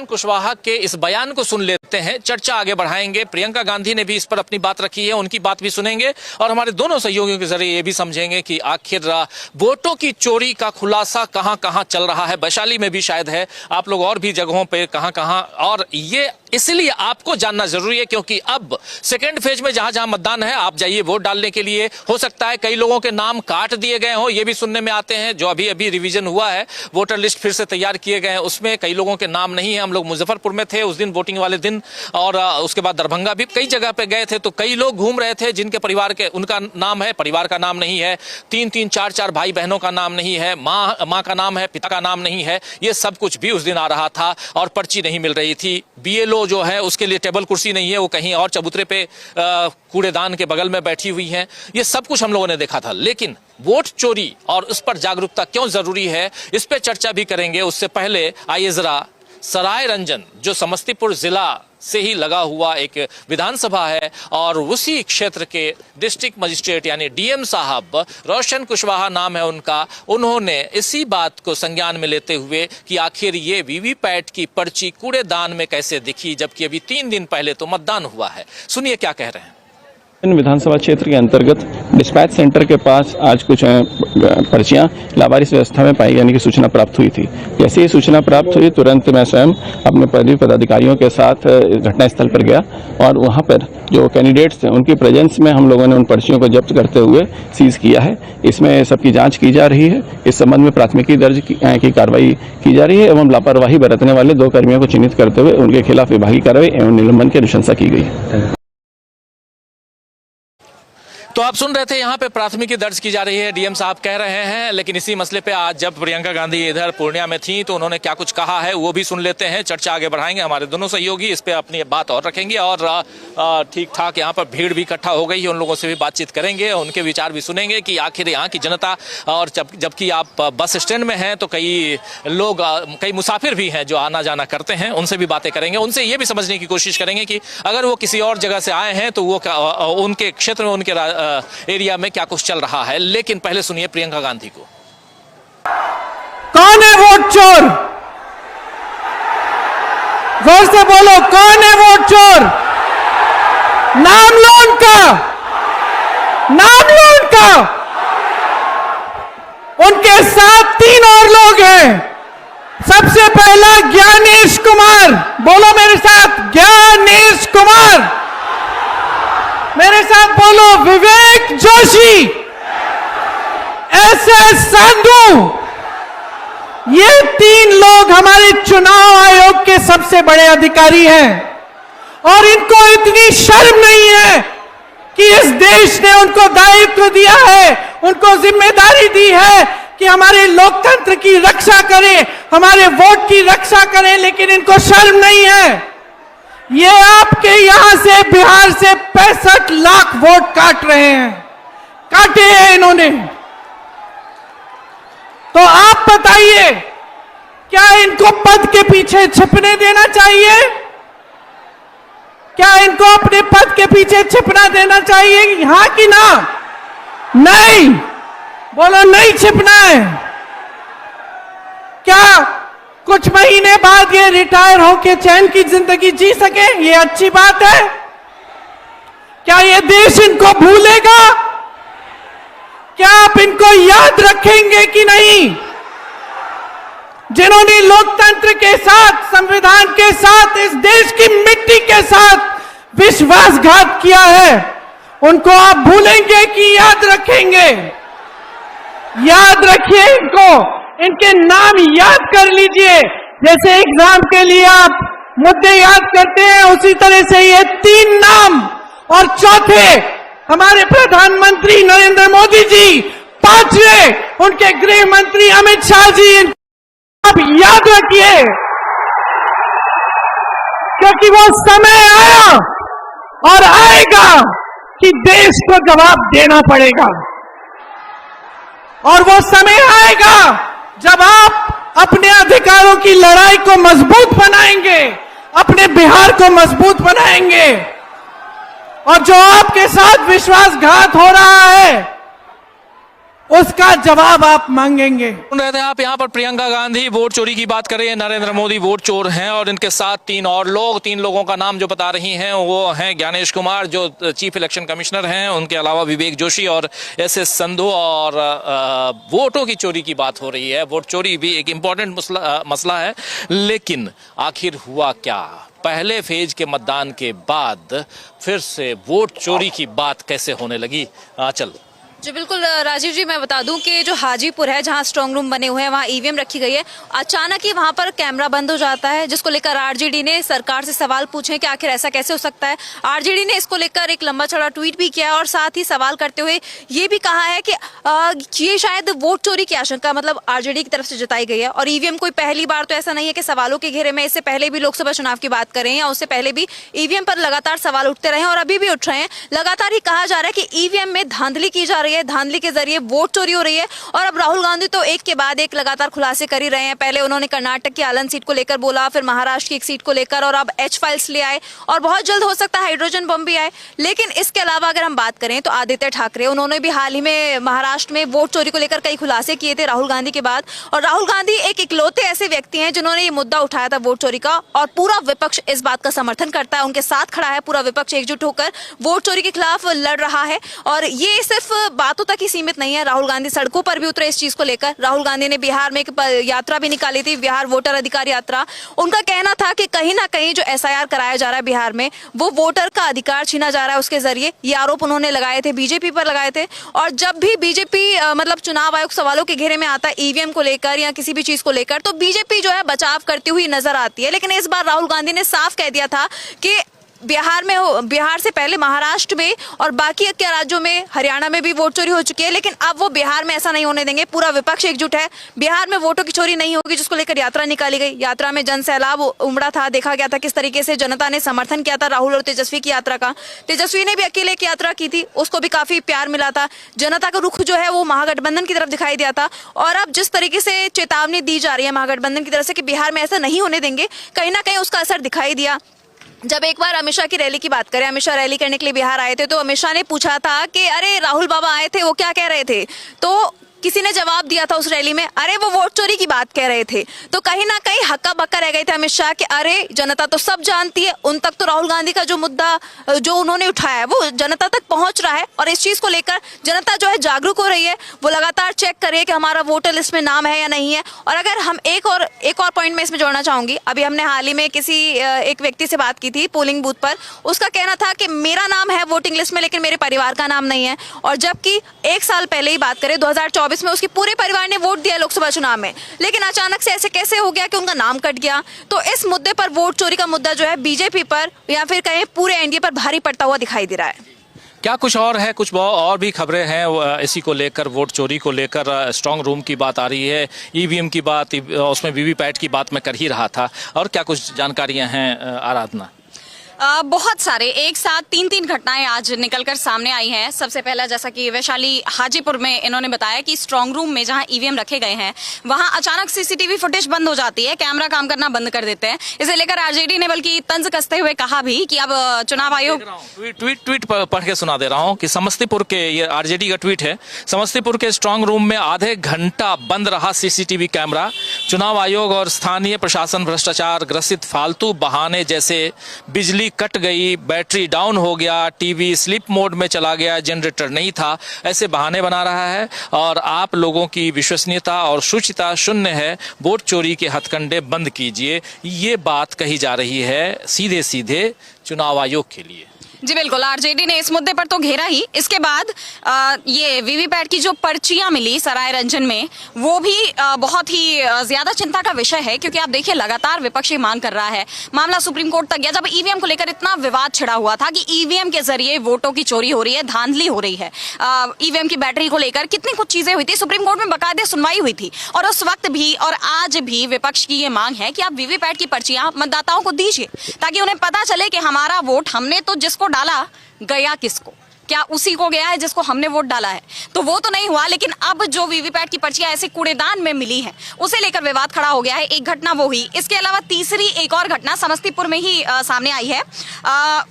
कुशवाहा के इस बयान को सुन लेते हैं, चर्चा आगे बढ़ाएंगे। प्रियंका गांधी ने भी इस पर अपनी बात रखी है, उनकी बात भी सुनेंगे और हमारे दोनों सहयोगियों के जरिए ये भी समझेंगे कि आखिर वोटों की चोरी का खुलासा कहां कहां चल रहा है। वैशाली में भी शायद है, आप लोग और भी जगहों पे कहां कहां, और ये इसलिए आपको जानना जरूरी है क्योंकि अब सेकेंड फेज में जहां जहां मतदान है आप जाइए वोट डालने के लिए। हो सकता है कई लोगों के नाम काट दिए गए हों, ये भी सुनने में आते हैं। जो अभी अभी रिवीजन हुआ है, वोटर लिस्ट फिर से तैयार किए गए हैं, उसमें कई लोगों के नाम नहीं है। हम लोग मुजफ्फरपुर में थे उस दिन वोटिंग वाले दिन, और उसके बाद दरभंगा भी कई जगह पे गए थे, तो कई लोग घूम रहे थे जिनके परिवार के उनका नाम है, परिवार का नाम नहीं है, 3-3, 4-4 भाई बहनों का नाम नहीं है, माँ का नाम है, पिता का नाम नहीं है। ये सब कुछ भी उस दिन आ रहा था और पर्ची नहीं मिल रही थी। बीएलओ जो है उसके लिए टेबल कुर्सी नहीं है, वो कहीं और चबूतरे पे कूड़ेदान के बगल में बैठी हुई हैं। ये सब कुछ हम लोगों ने देखा था, लेकिन वोट चोरी और उस पर जागरूकता क्यों जरूरी है, इस पे चर्चा भी करेंगे। उससे पहले आइए जरा सराय रंजन जो समस्तीपुर जिला से ही लगा हुआ एक विधानसभा है और उसी क्षेत्र के डिस्ट्रिक्ट मजिस्ट्रेट यानी डीएम साहब रोशन कुशवाहा नाम है उनका, उन्होंने इसी बात को संज्ञान में लेते हुए कि आखिर ये वीवीपैट की पर्ची कूड़ेदान में कैसे दिखी, जबकि अभी 3 दिन पहले तो मतदान हुआ है। सुनिए क्या कह रहे हैं। विधानसभा क्षेत्र के अंतर्गत डिस्पैच सेंटर के पास आज कुछ पर्चियां लावारिस व्यवस्था में पाई यानी कि सूचना प्राप्त हुई थी। जैसे ही सूचना प्राप्त हुई तुरंत मैं स्वयं अपने पदाधिकारियों के साथ घटनास्थल पर गया और वहां पर जो कैंडिडेट्स थे उनकी प्रेजेंस में हम लोगों ने उन पर्चियों को जब्त करते हुए सीज किया है। इसमें सबकी जांच की जा रही है। इस संबंध में प्राथमिकी दर्ज की कार्रवाई की जा रही है एवं लापरवाही बरतने वाले 2 कर्मियों को चिन्हित करते हुए उनके खिलाफ विभागीय कार्रवाई एवं निलंबन की अनुशंसा की गई है। तो आप सुन रहे थे यहाँ पे प्राथमिकी दर्ज की जा रही है, डीएम साहब कह रहे हैं। लेकिन इसी मसले पे आज जब प्रियंका गांधी इधर पूर्णिया में थी तो उन्होंने क्या कुछ कहा है वो भी सुन लेते हैं। चर्चा आगे बढ़ाएंगे, हमारे दोनों सहयोगी इस पे अपनी बात और रखेंगे और ठीक ठाक यहाँ पर भीड़ भी इकट्ठा हो गई है, उन लोगों से भी बातचीत करेंगे, उनके विचार भी सुनेंगे कि आखिर यहाँ की जनता, और जबकि आप बस स्टैंड में हैं तो कई लोग, कई मुसाफिर भी हैं जो आना जाना करते हैं, उनसे भी बातें करेंगे, उनसे ये भी समझने की कोशिश करेंगे कि अगर वो किसी और जगह से आए हैं तो वो उनके क्षेत्र में, उनके एरिया में क्या कुछ चल रहा है। लेकिन पहले सुनिए प्रियंका गांधी को। कौन है वोट चोर? जोर से बोलो, कौन है वोट चोर? नाम लो उनका, नाम लो उनका। उनके साथ 3 और लोग हैं। सबसे पहला ज्ञानेश कुमार, बोलो मेरे साथ, ज्ञानेश कुमार। मेरे साथ बोलो, विवेक जोशी, एसएस संधू। ये 3 लोग हमारे चुनाव आयोग के सबसे बड़े अधिकारी हैं और इनको इतनी शर्म नहीं है कि इस देश ने उनको दायित्व दिया है, उनको जिम्मेदारी दी है कि हमारे लोकतंत्र की रक्षा करें, हमारे वोट की रक्षा करें, लेकिन इनको शर्म नहीं है। ये आपके यहां से बिहार से 65 लाख वोट काट रहे हैं, काटे हैं इन्होंने। तो आप बताइए, क्या इनको पद के पीछे छिपने देना चाहिए? क्या इनको अपने पद के पीछे छिपना देना चाहिए? हाँ कि ना? नहीं, बोलो नहीं छिपना है। क्या कुछ महीने बाद ये रिटायर होके चैन की जिंदगी जी सके? ये अच्छी बात है? क्या ये देश इनको भूलेगा? क्या आप इनको याद रखेंगे कि नहीं? जिन्होंने लोकतंत्र के साथ, संविधान के साथ, इस देश की मिट्टी के साथ विश्वासघात किया है, उनको आप भूलेंगे कि याद रखेंगे? याद रखिए इनको, इनके नाम याद कर लीजिए। जैसे एग्जाम के लिए आप मुद्दे याद करते हैं, उसी तरह से ये 3 नाम, और चौथे हमारे प्रधानमंत्री नरेंद्र मोदी जी पांचवें उनके गृह मंत्री अमित शाह जी, आप याद रखिए, क्योंकि वो समय आया और आएगा कि देश को जवाब देना पड़ेगा। और वो समय आएगा जब आप अपने अधिकारों की लड़ाई को मजबूत बनाएंगे, अपने बिहार को मजबूत बनाएंगे, और जो आपके साथ विश्वासघात हो रहा है उसका जवाब आप मांगेंगे। सुन रहे थे आप, यहाँ पर प्रियंका गांधी वोट चोरी की बात कर रही है, नरेंद्र मोदी वोट चोर हैं, और इनके साथ तीन लोगों का नाम जो बता रही हैं वो हैं ज्ञानेश कुमार जो चीफ इलेक्शन कमिश्नर हैं, उनके अलावा विवेक जोशी और एस संधू, और वोटों की चोरी की बात हो रही है। वोट चोरी भी एक इम्पोर्टेंट मसला है, लेकिन आखिर हुआ क्या? पहले फेज के मतदान के बाद फिर से वोट चोरी की बात कैसे होने लगी? चल जी बिल्कुल राजीव जी, मैं बता दूं कि जो हाजीपुर है जहां स्ट्रांग रूम बने हुए हैं वहां ईवीएम रखी गई है। अचानक ही वहां पर कैमरा बंद हो जाता है, जिसको लेकर आरजेडी ने सरकार से सवाल पूछे कि आखिर ऐसा कैसे हो सकता है। आरजेडी ने इसको लेकर एक लंबा चौड़ा ट्वीट भी किया और साथ ही सवाल करते हुए ये भी कहा है कि ये शायद वोट चोरी की आशंका मतलब आरजेडी की तरफ से जताई गई है। और ईवीएम कोई पहली बार तो ऐसा नहीं है कि सवालों के घेरे में, इससे पहले भी लोकसभा चुनाव की बात करें या उससे पहले भी ईवीएम पर लगातार सवाल उठते रहे और अभी भी उठ रहे हैं। लगातार ही कहा जा रहा है कि ईवीएम में धांधली की जा रही है, धांधली के जरिए वोट चोरी हो रही है। और अब राहुल गांधी तो एक के बाद एक लगातार खुलासे कर ही रहे हैं। पहले उन्होंने कर्नाटक की आलन सीट को लेकर बोला, फिर महाराष्ट्र की एक सीट को लेकर, और अब एच फाइल्स ले आए, और बहुत जल्द हो सकता है हाइड्रोजन बम भी आए। लेकिन इसके अलावा अगर हम बात करें तो आदित्य ठाकरे, उन्होंने भी हाल ही में महाराष्ट्र में वोट चोरी को लेकर कई खुलासे किए थे राहुल गांधी के बाद। और राहुल गांधी एक इकलौते ऐसे व्यक्ति हैं जिन्होंने ये मुद्दा उठाया था वोट चोरी का, और पूरा विपक्ष इस बात का समर्थन करता है, उनके साथ खड़ा है। पूरा विपक्ष एकजुट होकर वोट चोरी के खिलाफ लड़ रहा है। और ये सिर्फ बातों तक ही सीमित नहीं है, राहुल गांधी सड़कों पर भी उतरे इस चीज को लेकर। राहुल गांधी ने बिहार में एक यात्रा भी निकाली थी, बिहार वोटर अधिकार यात्रा। उनका कहना था कि कहीं ना कहीं जो एसआईआर कराया जा रहा है बिहार में, वो वोटर का अधिकार छीना जा रहा है उसके जरिए। ये आरोप उन्होंने लगाए थे, बीजेपी पर लगाए थे। और जब भी बीजेपी मतलब चुनाव आयोग सवालों के घेरे में आता है ईवीएम को लेकर या किसी भी चीज को लेकर, तो बीजेपी जो है बचाव करती हुई नजर आती है। लेकिन इस बार राहुल गांधी ने साफ कह दिया था कि बिहार से पहले महाराष्ट्र में और बाकी के राज्यों में, हरियाणा में भी वोट चोरी हो चुकी है, लेकिन अब वो बिहार में ऐसा नहीं होने देंगे। पूरा विपक्ष एकजुट है, बिहार में वोटों की चोरी नहीं होगी, जिसको लेकर यात्रा निकाली गई। यात्रा में जन सैलाब उमड़ा था, देखा गया था किस तरीके से जनता ने समर्थन किया था राहुल और तेजस्वी की यात्रा का। तेजस्वी ने भी अकेले की यात्रा की थी, उसको भी काफी प्यार मिला था। जनता का रुख जो है वो महागठबंधन की तरफ दिखाई दिया था। और अब जिस तरीके से चेतावनी दी जा रही है महागठबंधन की तरफ से कि बिहार में ऐसा नहीं होने देंगे, कहीं ना कहीं उसका असर दिखाई दिया। जब एक बार अमित शाह की रैली की बात करें, अमित शाह रैली करने के लिए बिहार आए थे, तो अमित शाह ने पूछा था कि अरे राहुल बाबा आए थे, वो क्या कह रहे थे? तो किसी ने जवाब दिया था उस रैली में, अरे वो वोट चोरी की बात कह रहे थे। तो कहीं ना कहीं हक्का बक्का रह गए थे अमित शाह कि अरे जनता तो सब जानती है, उन तक तो राहुल गांधी का जो मुद्दा जो उन्होंने उठाया है वो जनता तक पहुंच रहा है। और इस चीज को लेकर जनता जो है जागरूक हो रही है, वो लगातार चेक कर रही है कि हमारा वोटर लिस्ट में नाम है या नहीं है। और अगर हम एक और पॉइंट में इसमें जोड़ना चाहूंगी, अभी हमने हाल ही में किसी एक व्यक्ति से बात की थी पोलिंग बूथ पर, उसका कहना था कि मेरा नाम है वोटिंग लिस्ट में लेकिन मेरे परिवार का नाम नहीं है। और जबकि एक साल पहले ही बात करें 2024 में उसके पूरे परिवार ने वोट दिया लोकसभा चुनाव में, लेकिन अचानक से ऐसे कैसे हो गया कि उनका नाम कट गया? तो इस मुद्दे पर, वोट चोरी का मुद्दा जो है बीजेपी पर या फिर कहें पूरे एनडीए पर भारी पड़ता हुआ दिखाई दे रहा है। क्या कुछ और है, कुछ और भी खबरें हैं इसी को लेकर, वोट चोरी को लेकर? स्ट्रांग रूम की बात आ रही है, ईवीएम की बात, उसमें वीवीपैट की बात मैं कर ही रहा था, और क्या कुछ जानकारियां हैं आराधना? बहुत सारे एक साथ तीन घटनाएं आज निकलकर सामने आई हैं। सबसे पहला, जैसा कि वैशाली हाजीपुर में इन्होंने बताया कि स्ट्रांग रूम में जहां ईवीएम रखे गए हैं वहां अचानक सीसीटीवी फुटेज बंद हो जाती है, कैमरा काम करना बंद कर देते हैं। इसे लेकर आरजेडी ने बल्कि तंज कसते हुए कहा भी कि अब चुनाव आयोग ट्वीट पढ़ के सुना दे रहा हूँ कि समस्तीपुर के, ये आरजेडी का ट्वीट है, समस्तीपुर के स्ट्रांग रूम में आधे घंटा बंद रहा सीसीटीवी कैमरा। चुनाव आयोग और स्थानीय प्रशासन भ्रष्टाचार ग्रसित, फालतू बहाने जैसे बिजली कट गई, बैटरी डाउन हो गया, टीवी स्लीप मोड में चला गया, जनरेटर नहीं था, ऐसे बहाने बना रहा है। और आप लोगों की विश्वसनीयता और शुचिता शून्य है, वोट चोरी के हथकंडे बंद कीजिए, ये बात कही जा रही है सीधे सीधे चुनाव आयोग के लिए। जी बिल्कुल, आरजेडी ने इस मुद्दे पर तो घेरा ही। इसके बाद ये वीवीपैट की जो पर्चियां मिली सराय रंजन में, वो भी बहुत ही ज्यादा चिंता का विषय है, क्योंकि आप देखिए लगातार विपक्ष ये मांग कर रहा है। मामला सुप्रीम कोर्ट तक गया जब ईवीएम को लेकर इतना विवाद छिड़ा हुआ था कि ईवीएम के जरिए वोटों की चोरी हो रही है, धांधली हो रही है। ईवीएम की बैटरी को लेकर कितनी कुछ चीजें हुई थी, सुप्रीम कोर्ट में बाकायदे सुनवाई हुई थी। और उस वक्त भी और आज भी विपक्ष की ये मांग है कि आप वीवीपैट की पर्चियां मतदाताओं को दीजिए, ताकि उन्हें पता चले कि हमारा वोट हमने तो जिसको डाला गया किसको, क्या उसी को गया है जिसको हमने वोट डाला है। तो वो तो नहीं हुआ, लेकिन अब जो वीवीपैट की पर्चियां ऐसे कूड़ेदान में मिली है, उसे लेकर विवाद खड़ा हो गया है। एक घटना वो हुई। इसके अलावा तीसरी एक और घटना समस्तीपुर में ही सामने आई है।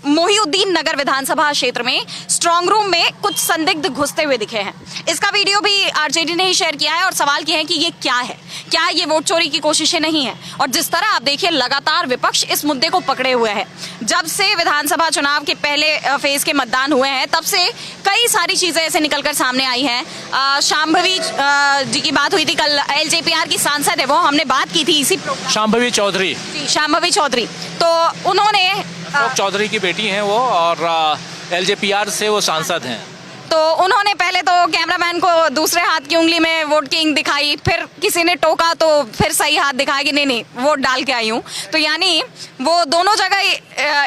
मोहिउद्दीन नगर विधानसभा क्षेत्र में स्ट्रांग रूम में कुछ संदिग्ध घुसते हुए दिखे हैं। इसका वीडियो भी आरजेडी ने ही शेयर किया है और सवाल किया है कि ये क्या है, क्या ये वोट चोरी की कोशिशें नहीं है। और जिस तरह आप देखिए लगातार विपक्ष इस मुद्दे को पकड़े हुए है। जब से विधानसभा चुनाव के पहले फेज के मतदान हुए हैं, तब से कई सारी चीजें ऐसे निकलकर सामने आई हैं। शांभवी जी की बात हुई थी कल, एलजेपीआर की सांसद है वो, हमने बात की थी इसी शांभवी चौधरी, शांभवी चौधरी। तो उन्होंने अशोक चौधरी की बेटी हैं वो, और एलजेपीआर से वो सांसद हैं। तो उन्होंने पहले तो कैमरामैन को दूसरे हाथ की उंगली में वोट की इंक दिखाई, फिर किसी ने टोका तो फिर सही हाथ दिखाया कि नहीं वोट डाल के आई हूँ। तो यानी वो दोनों जगह,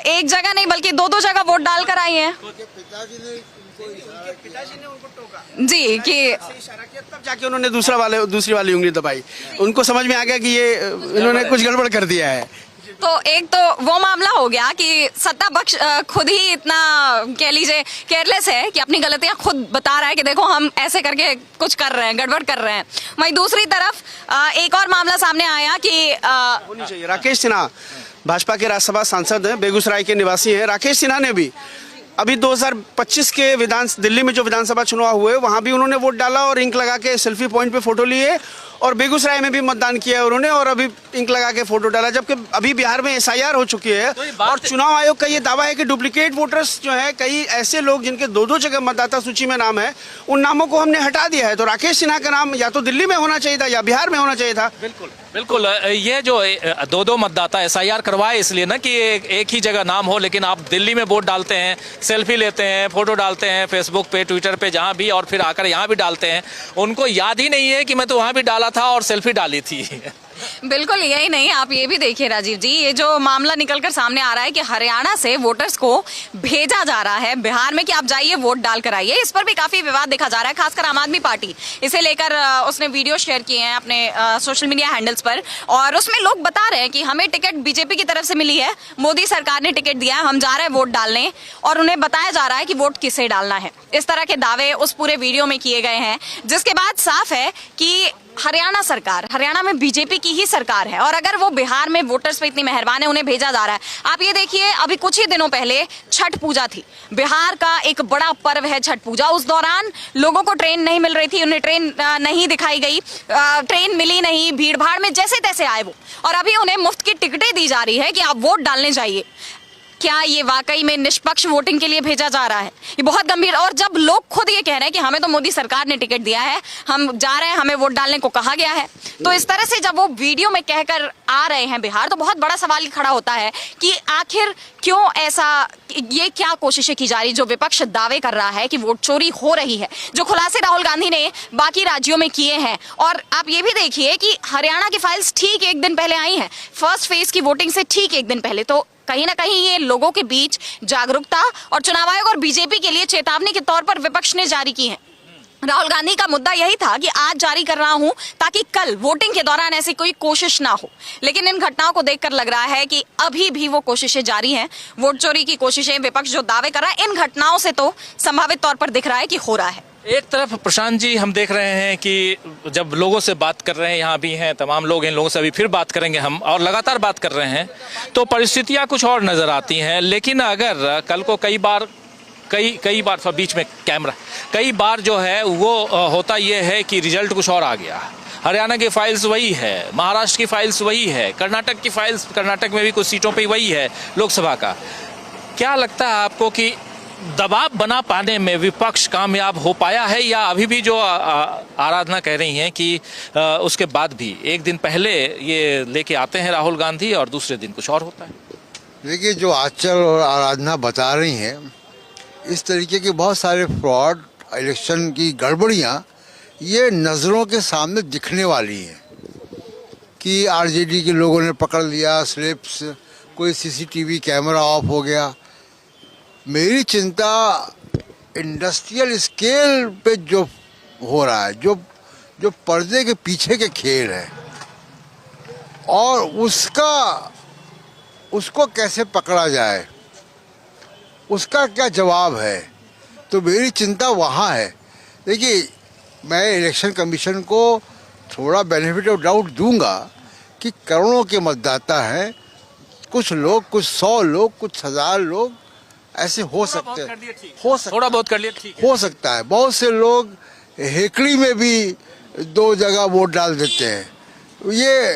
एक जगह नहीं बल्कि दो जगह वोट डाल कर आई हैं। पिताजी ने उनको टोका जी कि इशारा किया, तब जाके उन्होंने दूसरी वाली उंगली दबाई। उनको समझ में आ गया कि ये इन्होंने कुछ गड़बड़ कर दिया है। तो एक तो वो मामला हो गया कि सत्ता पक्ष खुद ही इतना कह लीजिए केयरलेस है कि अपनी गलतियां खुद बता रहा है कि देखो हम ऐसे करके कुछ कर रहे हैं, गड़बड़ कर रहे हैं। वहीं दूसरी तरफ एक और मामला सामने आया कि होनी चाहिए। राकेश सिन्हा भाजपा के राज्यसभा सांसद हैं, बेगूसराय के निवासी हैं। राकेश सिन्हा ने भी अभी 2025 के दिल्ली में जो विधानसभा चुनाव हुए, वहां भी उन्होंने वोट डाला और इंक लगा के सेल्फी पॉइंट पे फोटो लिए, और बेगूसराय में भी मतदान किया उन्होंने और अभी इंक लगा के फोटो डाला। जबकि अभी बिहार में एसआईआर हो चुकी है और चुनाव आयोग का ये दावा है कि डुप्लीकेट वोटर्स जो है, कई ऐसे लोग जिनके दो जगह मतदाता सूची में नाम है, उन नामों को हमने हटा दिया है। तो राकेश सिन्हा का नाम या तो दिल्ली में होना चाहिए था या बिहार में होना चाहिए था। बिल्कुल बिल्कुल, ये जो दो मतदाता एसआईआर करवाए इसलिए ना कि एक ही जगह नाम हो, लेकिन आप दिल्ली में वोट डालते हैं, सेल्फी लेते हैं, फोटो डालते हैं फेसबुक पे, ट्विटर पे, जहां भी, और फिर आकर यहाँ भी डालते हैं। उनको याद ही नहीं है कि मैं तो वहां भी डाला था और सेल्फी डाली थी। बिल्कुल यही नहीं, आप ये भी देखिए राजीव जी, ये जो मामला निकलकर सामने आ रहा है कि हरियाणा से वोटर्स को भेजा जा रहा है बिहार में कि आप जाइए वोट डाल कर आइए। इस पर भी काफी विवाद देखा जा रहा है, खासकर आम आदमी पार्टी इसे लेकर उसने वीडियो शेयर किए हैं अपने सोशल मीडिया हैंडल्स पर, और उसमें लोग बता रहे हैं कि हमें टिकट बीजेपी की तरफ से मिली है, मोदी सरकार ने टिकट दिया है, हम जा रहे हैं वोट डालने, और उन्हें बताया जा रहा है कि वोट किसे डालना है। इस तरह के दावे उस पूरे वीडियो में किए गए हैं, जिसके बाद साफ है कि हरियाणा में बीजेपी की ही सरकार है, और अगर वो बिहार में वोटर्स पे इतनी मेहरबान है, उन्हें भेजा जा रहा है। आप ये देखिए, अभी कुछ ही दिनों पहले छठ पूजा थी, बिहार का एक बड़ा पर्व है छठ पूजा। उस दौरान लोगों को ट्रेन नहीं मिल रही थी, उन्हें ट्रेन नहीं दिखाई गई, ट्रेन मिली नहीं, भीड़ भाड़ में जैसे तैसे आए वो, और अभी उन्हें मुफ्त की टिकटें दी जा रही है कि आप वोट डालने जाइए। क्या ये वाकई में निष्पक्ष वोटिंग के लिए भेजा जा रहा है? ये बहुत गंभीर। और जब लोग खुद ये कह रहे हैं कि हमें तो मोदी सरकार ने टिकट दिया है, हम जा रहे हैं, हमें वोट डालने को कहा गया है, तो इस तरह से जब वो वीडियो में कहकर आ रहे हैं बिहार, तो बहुत बड़ा सवाल खड़ा होता है कि आखिर क्यों ऐसा, ये क्या कोशिशें की जा रही, जो विपक्ष दावे कर रहा है कि वोट चोरी हो रही है, जो खुलासे राहुल गांधी ने बाकी राज्यों में किए हैं। और आप ये भी देखिए कि हरियाणा की फाइल्स ठीक एक दिन पहले आई हैं, फर्स्ट फेज की वोटिंग से ठीक एक दिन पहले। तो कहीं ना कहीं ये लोगों के बीच जागरूकता और चुनाव आयोग और बीजेपी के लिए चेतावनी के तौर पर विपक्ष ने जारी की है। राहुल गांधी का मुद्दा यही था कि आज जारी कर रहा हूं ताकि कल वोटिंग के दौरान ऐसी कोई कोशिश ना हो, लेकिन इन घटनाओं को देखकर लग रहा है कि अभी भी वो कोशिशें जारी हैं। वोट चोरी की कोशिशें विपक्ष जो दावे कर रहा है, इन घटनाओं से तो संभावित तौर पर दिख रहा है कि हो रहा है। एक तरफ प्रशांत जी हम देख रहे हैं कि जब लोगों से बात कर रहे हैं, यहाँ भी हैं तमाम लोग, इन लोगों से अभी फिर बात करेंगे हम, और लगातार बात कर रहे हैं, तो परिस्थितियाँ कुछ और नज़र आती हैं। लेकिन अगर कल को कई बार बीच में कैमरा, कई बार जो है वो होता ये है कि रिजल्ट कुछ और आ गया। हरियाणा की फाइल्स वही है, महाराष्ट्र की फाइल्स वही है, कर्नाटक की फाइल्स, कर्नाटक में भी कुछ सीटों पे वही है लोकसभा का। क्या लगता है आपको कि दबाव बना पाने में विपक्ष कामयाब हो पाया है, या अभी भी जो आराधना कह रही हैं कि उसके बाद भी एक दिन पहले ये लेके आते हैं राहुल गांधी और दूसरे दिन कुछ और होता है? देखिए, जो आचल और आराधना बता रही हैं इस तरीके के बहुत सारे फ्रॉड, इलेक्शन की गड़बड़ियाँ ये नज़रों के सामने दिखने वाली हैं कि आरजेडी के लोगों ने पकड़ लिया स्लिप्स, कोई सीसीटीवी कैमरा ऑफ हो गया। मेरी चिंता इंडस्ट्रियल स्केल पे जो हो रहा है, जो पर्दे के पीछे के खेल है और उसको कैसे पकड़ा जाए, उसका क्या जवाब है, तो मेरी चिंता वहाँ है। देखिए, मैं इलेक्शन कमीशन को थोड़ा बेनिफिट ऑफ डाउट दूंगा कि करोड़ों के मतदाता हैं, कुछ लोग, कुछ 100 लोग, कुछ 1000 लोग ऐसे हो सकते हैं, थोड़ा बहुत कर लिया ठीक है। हो सकता है। बहुत से लोग हेकड़ी में भी 2 जगह वोट डाल देते हैं। ये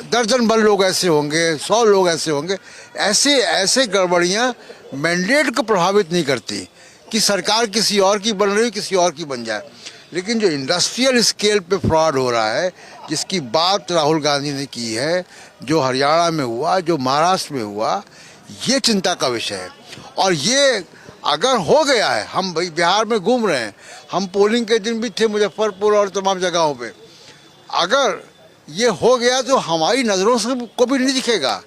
दर्जन भर लोग ऐसे होंगे, 100 लोग ऐसे होंगे। ऐसे गड़बड़ियाँ मैंडेट को प्रभावित नहीं करती कि सरकार किसी और की बन रही, किसी और की बन जाए। लेकिन जो इंडस्ट्रियल स्केल पे फ्रॉड हो रहा है, जिसकी बात राहुल गांधी ने की है, जो हरियाणा में हुआ, जो महाराष्ट्र में हुआ, ये चिंता का विषय है। और ये अगर हो गया है, हम भाई बिहार में घूम रहे हैं, हम पोलिंग के दिन भी थे मुजफ्फरपुर और तमाम जगहों पे, अगर ये हो गया तो हमारी नज़रों से को भी नहीं दिखेगा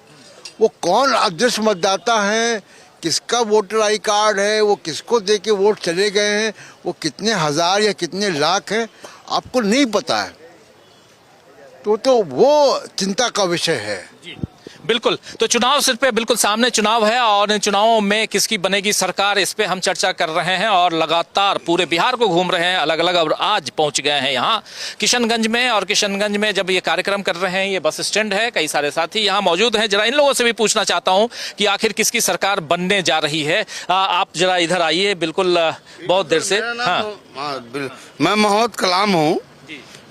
वो कौन अदृश्य मतदाता हैं, किसका वोटर आई कार्ड है, वो किसको दे के वोट चले गए हैं, वो कितने हज़ार या कितने लाख हैं, आपको नहीं पता है। तो वो चिंता का विषय है। बिल्कुल, तो चुनाव सिर पे बिल्कुल सामने चुनाव है और इन चुनावों में किसकी बनेगी सरकार, इस पे हम चर्चा कर रहे हैं और लगातार पूरे बिहार को घूम रहे हैं अलग अलग। और आज पहुंच गए हैं यहाँ किशनगंज में, और किशनगंज में जब ये कार्यक्रम कर रहे हैं, ये बस स्टैंड है, कई सारे साथी यहाँ मौजूद हैं। जरा इन लोगों से भी पूछना चाहता हूँ कि आखिर किसकी सरकार बनने जा रही है। आप जरा इधर आइए, बिल्कुल बहुत देर से। हाँ, मैं मोहम्मद कलाम हूँ,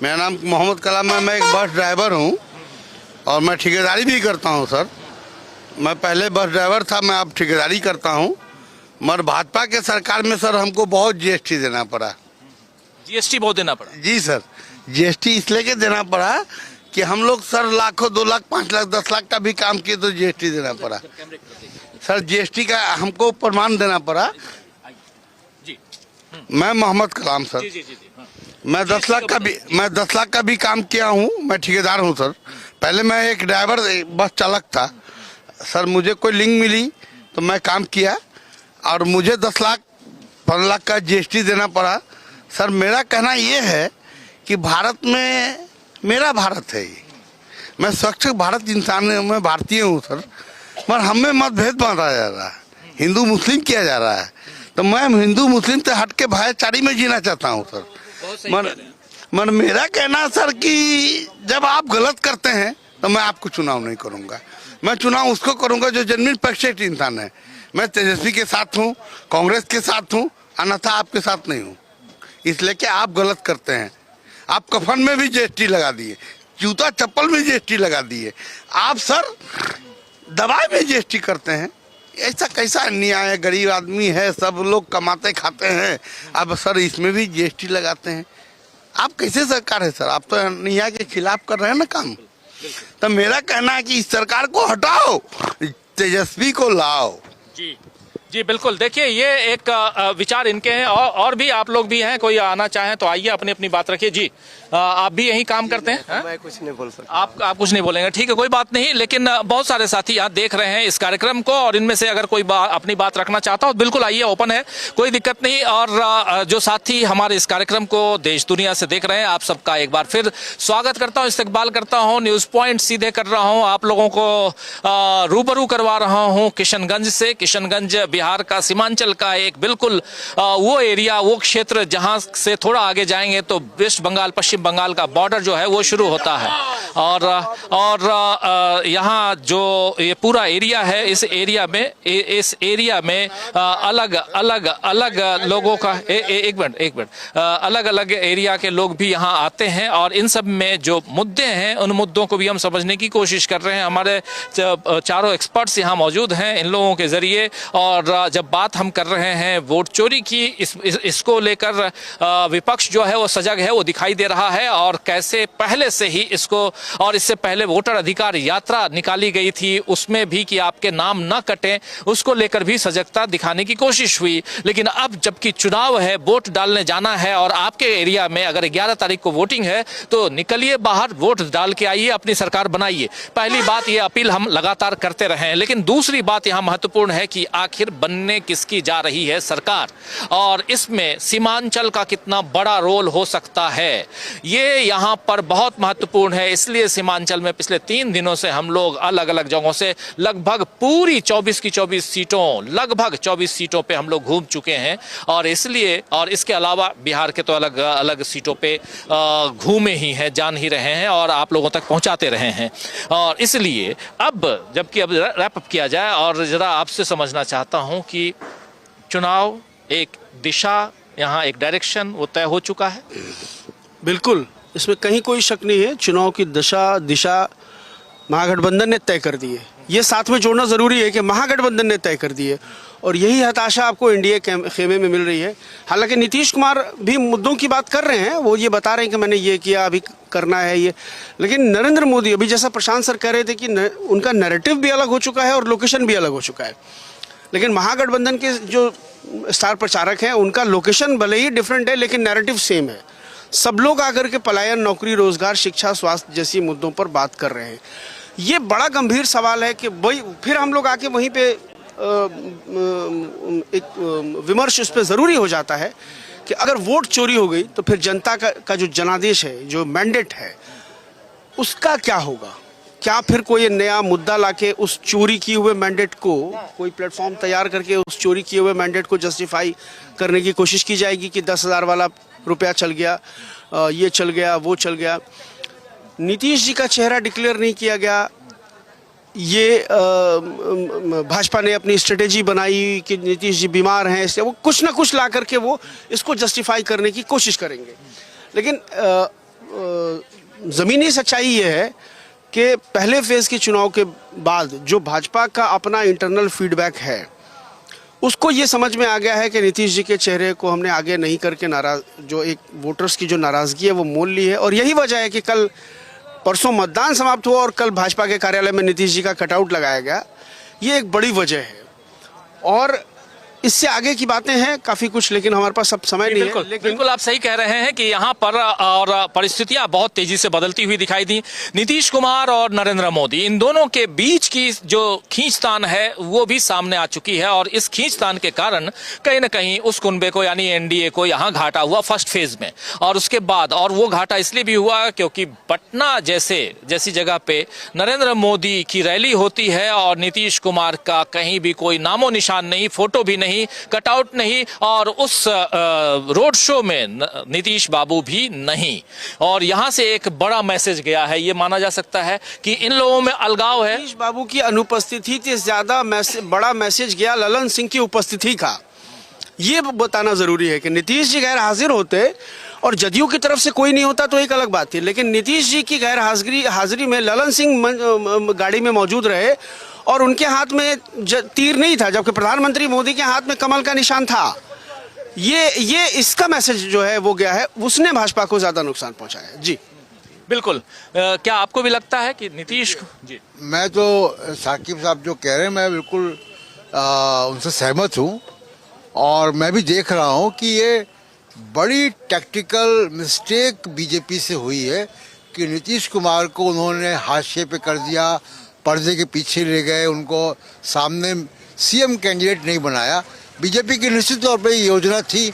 मेरा नाम मोहम्मद कलाम है। मैं एक बस ड्राइवर हूँ और मैं ठेकेदारी भी करता हूँ सर। मैं पहले बस ड्राइवर था, मैं अब ठेकेदारी करता हूँ। मगर भाजपा के सरकार में सर हमको बहुत जीएसटी देना पड़ा। जीएसटी बहुत देना पड़ा? जी सर, जीएसटी इसलिए के देना पड़ा कि हम लोग सर लाखों, 2 लाख, 5 लाख, 10 लाख का भी काम किए तो जीएसटी देना पड़ा सर। जीएसटी का हमको प्रमाण देना पड़ा। मैं मोहम्मद कलाम सर, मैं 10 लाख का भी काम किया हूँ। मैं ठेकेदार हूँ सर। पहले मैं एक ड्राइवर, बस चालक था सर। मुझे कोई लिंक मिली तो मैं काम किया और मुझे 10 लाख 15 लाख का जीएसटी देना पड़ा सर। मेरा कहना ये है कि भारत में मेरा भारत है ये। मैं स्वच्छ भारत इंसान, मैं भारतीय हूँ सर। मगर हमें मतभेद बांधा जा रहा है, हिंदू मुस्लिम किया जा रहा है। तो मैं हिंदू मुस्लिम से हट के भाईचारे में जीना चाहता हूँ सर। मन मेरा कहना सर कि जब आप गलत करते हैं तो मैं आपको चुनाव नहीं करूंगा। मैं चुनाव उसको करूंगा जो जेन्युइन पैट्रियट इंसान है। मैं तेजस्वी के साथ हूं, कांग्रेस के साथ हूं, अन्यथा आपके साथ नहीं हूं। इसलिए कि आप गलत करते हैं। आप कफन में भी जीएसटी लगा दिए, जूता चप्पल में जीएसटी लगा दिए, आप सर दवाई में जीएसटी करते हैं। ऐसा कैसा अन्याय है? गरीब आदमी है, सब लोग कमाते खाते हैं, अब सर इसमें भी जीएसटी लगाते हैं। आप कैसे सरकार है सर? आप तो अन्याय के खिलाफ कर रहे हैं ना काम। तो मेरा कहना है कि इस सरकार को हटाओ, तेजस्वी को लाओ। जी बिल्कुल, देखिए ये एक विचार इनके हैं और भी आप लोग भी हैं, कोई आना चाहें तो आइए, अपनी अपनी बात रखिए। जी आप भी यही काम करते हैं? मैं कुछ नहीं बोल सकता। आप कुछ नहीं बोलेंगे, ठीक है, कोई बात नहीं। लेकिन बहुत सारे साथी यहाँ देख रहे हैं इस कार्यक्रम को और इनमें से अगर कोई अपनी बात रखना चाहता हो बिल्कुल आइए, ओपन है, कोई दिक्कत नहीं। और जो साथी हमारे इस कार्यक्रम को देश दुनिया से देख रहे हैं, आप सबका एक बार फिर स्वागत करता हूँ, इस्तकबाल करता हूँ। न्यूज पॉइंट सीधे कर रहा हूँ, आप लोगों को रूबरू करवा रहा हूँ किशनगंज से। किशनगंज बिहार का सीमांचल का एक बिल्कुल वो एरिया, वो क्षेत्र जहां से थोड़ा आगे जाएंगे तो वेस्ट बंगाल, पश्चिम बंगाल का बॉर्डर जो है वो शुरू होता है। और यहाँ जो ये पूरा एरिया है, इस एरिया में अलग अलग लोगों का एक मिनट अलग अलग एरिया के लोग भी यहाँ आते हैं और इन सब में जो मुद्दे हैं उन मुद्दों को भी हम समझने की कोशिश कर रहे हैं। हमारे चारों एक्सपर्ट्स यहाँ मौजूद हैं, इन लोगों के जरिए और और जब बात हम कर रहे हैं वोट चोरी की, इसको लेकर विपक्ष जो है वो सजग है, वो दिखाई दे रहा है। और कैसे पहले से ही इसको, और इससे पहले वोटर अधिकार यात्रा निकाली गई थी, उसमें भी कि आपके नाम न कटें, उसको लेकर भी सजगता दिखाने की कोशिश हुई। लेकिन अब जबकि चुनाव है, वोट डालने जाना है और आपके एरिया में अगर 11 तारीख को वोटिंग है तो निकलिए बाहर, वोट डाल के आइए, अपनी सरकार बनाइए। पहली बात ये अपील हम लगातार करते रहे हैं। लेकिन दूसरी बात यहाँ महत्वपूर्ण है कि आखिर बनने किसकी जा रही है सरकार, और इसमें सीमांचल का कितना बड़ा रोल हो सकता है, ये यहाँ पर बहुत महत्वपूर्ण है। इसलिए सीमांचल में पिछले 3 दिनों से हम लोग अलग अलग जगहों से लगभग पूरी 24 की 24 सीटों, लगभग 24 सीटों पे हम लोग घूम चुके हैं। और इसलिए, और इसके अलावा बिहार के तो अलग अलग सीटों पे घूमे ही हैं, जान ही रहे हैं और आप लोगों तक पहुंचाते रहे हैं। और इसलिए अब जबकि अब रैप अप किया जाए, और जरा आपसे समझना चाहता हूं कि चुनाव एक दिशा, यहाँ एक डायरेक्शन वो तय हो चुका है। बिल्कुल, इसमें कहीं कोई शक नहीं है। चुनाव की दिशा महागठबंधन ने तय कर दी है। ये साथ में जोड़ना जरूरी है कि महागठबंधन ने तय कर दी है, और यही हताशा आपको एनडीए खेमे में मिल रही है। हालांकि नीतीश कुमार भी मुद्दों की बात कर रहे हैं, वो ये बता रहे हैं कि मैंने ये किया, अभी करना है ये। लेकिन नरेंद्र मोदी, अभी जैसा प्रशांत सर कह रहे थे कि उनका नैरेटिव भी अलग हो चुका है और लोकेशन भी अलग हो चुका है। लेकिन महागठबंधन के जो स्टार प्रचारक हैं, उनका लोकेशन भले ही डिफरेंट है लेकिन नैरेटिव सेम है। सब लोग आकर के पलायन, नौकरी, रोजगार, शिक्षा, स्वास्थ्य जैसी मुद्दों पर बात कर रहे हैं। ये बड़ा गंभीर सवाल है कि वही फिर हम लोग आके वहीं पे एक विमर्श उस पर ज़रूरी हो जाता है कि अगर वोट चोरी हो गई तो फिर जनता का जो जनादेश है, जो मैंडेट है, उसका क्या होगा? क्या फिर कोई नया मुद्दा लाके उस चोरी किए हुए मैंडेट को, कोई प्लेटफॉर्म तैयार करके उस चोरी किए हुए मैंडेट को जस्टिफाई करने की कोशिश की जाएगी कि 10,000 वाला रुपया चल गया, ये चल गया, वो चल गया। नीतीश जी का चेहरा डिक्लेयर नहीं किया गया। ये भाजपा ने अपनी स्ट्रेटेजी बनाई कि नीतीश जी बीमार हैं, इसलिए वो कुछ ना कुछ ला करके वो इसको जस्टिफाई करने की कोशिश करेंगे। लेकिन ज़मीनी सच्चाई ये है कि पहले फेज़ के चुनाव के बाद जो भाजपा का अपना इंटरनल फीडबैक है, उसको ये समझ में आ गया है कि नीतीश जी के चेहरे को हमने आगे नहीं करके जो एक वोटर्स की जो नाराज़गी है वो मोल ली है। और यही वजह है कि परसों मतदान समाप्त हुआ और कल भाजपा के कार्यालय में नीतीश जी का कटआउट लगाया गया। ये एक बड़ी वजह है, और इससे आगे की बातें हैं काफी कुछ, लेकिन हमारे पास सब समय नहीं है। बिल्कुल आप सही कह रहे हैं कि यहाँ पर और परिस्थितियां बहुत तेजी से बदलती हुई दिखाई दी। नीतीश कुमार और नरेंद्र मोदी, इन दोनों के बीच की जो खींचतान है वो भी सामने आ चुकी है, और इस खींचतान के कारण कहीं ना कहीं उस कुनबे को, यानी एनडीए को यहाँ घाटा हुआ फर्स्ट फेज में। और उसके बाद, और वो घाटा इसलिए भी हुआ क्योंकि पटना जैसी जगह पे नरेंद्र मोदी की रैली होती है और नीतीश कुमार का कहीं भी कोई नामो निशान नहीं, फोटो भी नहीं, कटआउट नहीं, और उस रोड शो में नीतीश बाबू भी नहीं। और यहां से एक बड़ा मैसेज गया है, ये माना जा सकता है कि इन लोगों में अलगाव है। नीतीश बाबू की अनुपस्थिति से ज्यादा बड़ा मैसेज गया ललन सिंह की उपस्थिति का। ये बताना जरूरी है कि नीतीश जी गैर हाजिर होते और जदयू की तरफ से कोई नहीं होता तो एक अलग बात थी, लेकिन नीतीश जी की गैर हाजिरी में ललन सिंह गाड़ी में मौजूद रहे और उनके हाथ में तीर नहीं था, जबकि प्रधानमंत्री मोदी के हाथ में कमल का निशान था। ये इसका मैसेज जो है वो गया है, उसने भाजपा को ज्यादा नुकसान पहुंचाया है। जी बिल्कुल। क्या आपको भी लगता है कि नीतीश जी? मैं तो साकिब साहब जो कह रहे हैं, मैं बिल्कुल उनसे सहमत हूँ, और मैं भी देख रहा हूँ कि ये बड़ी टैक्टिकल मिस्टेक बीजेपी से हुई है कि नीतीश कुमार को उन्होंने हाशिए पे कर दिया, पर्दे के पीछे ले गए, उनको सामने सीएम कैंडिडेट नहीं बनाया। बीजेपी की निश्चित तौर पे योजना थी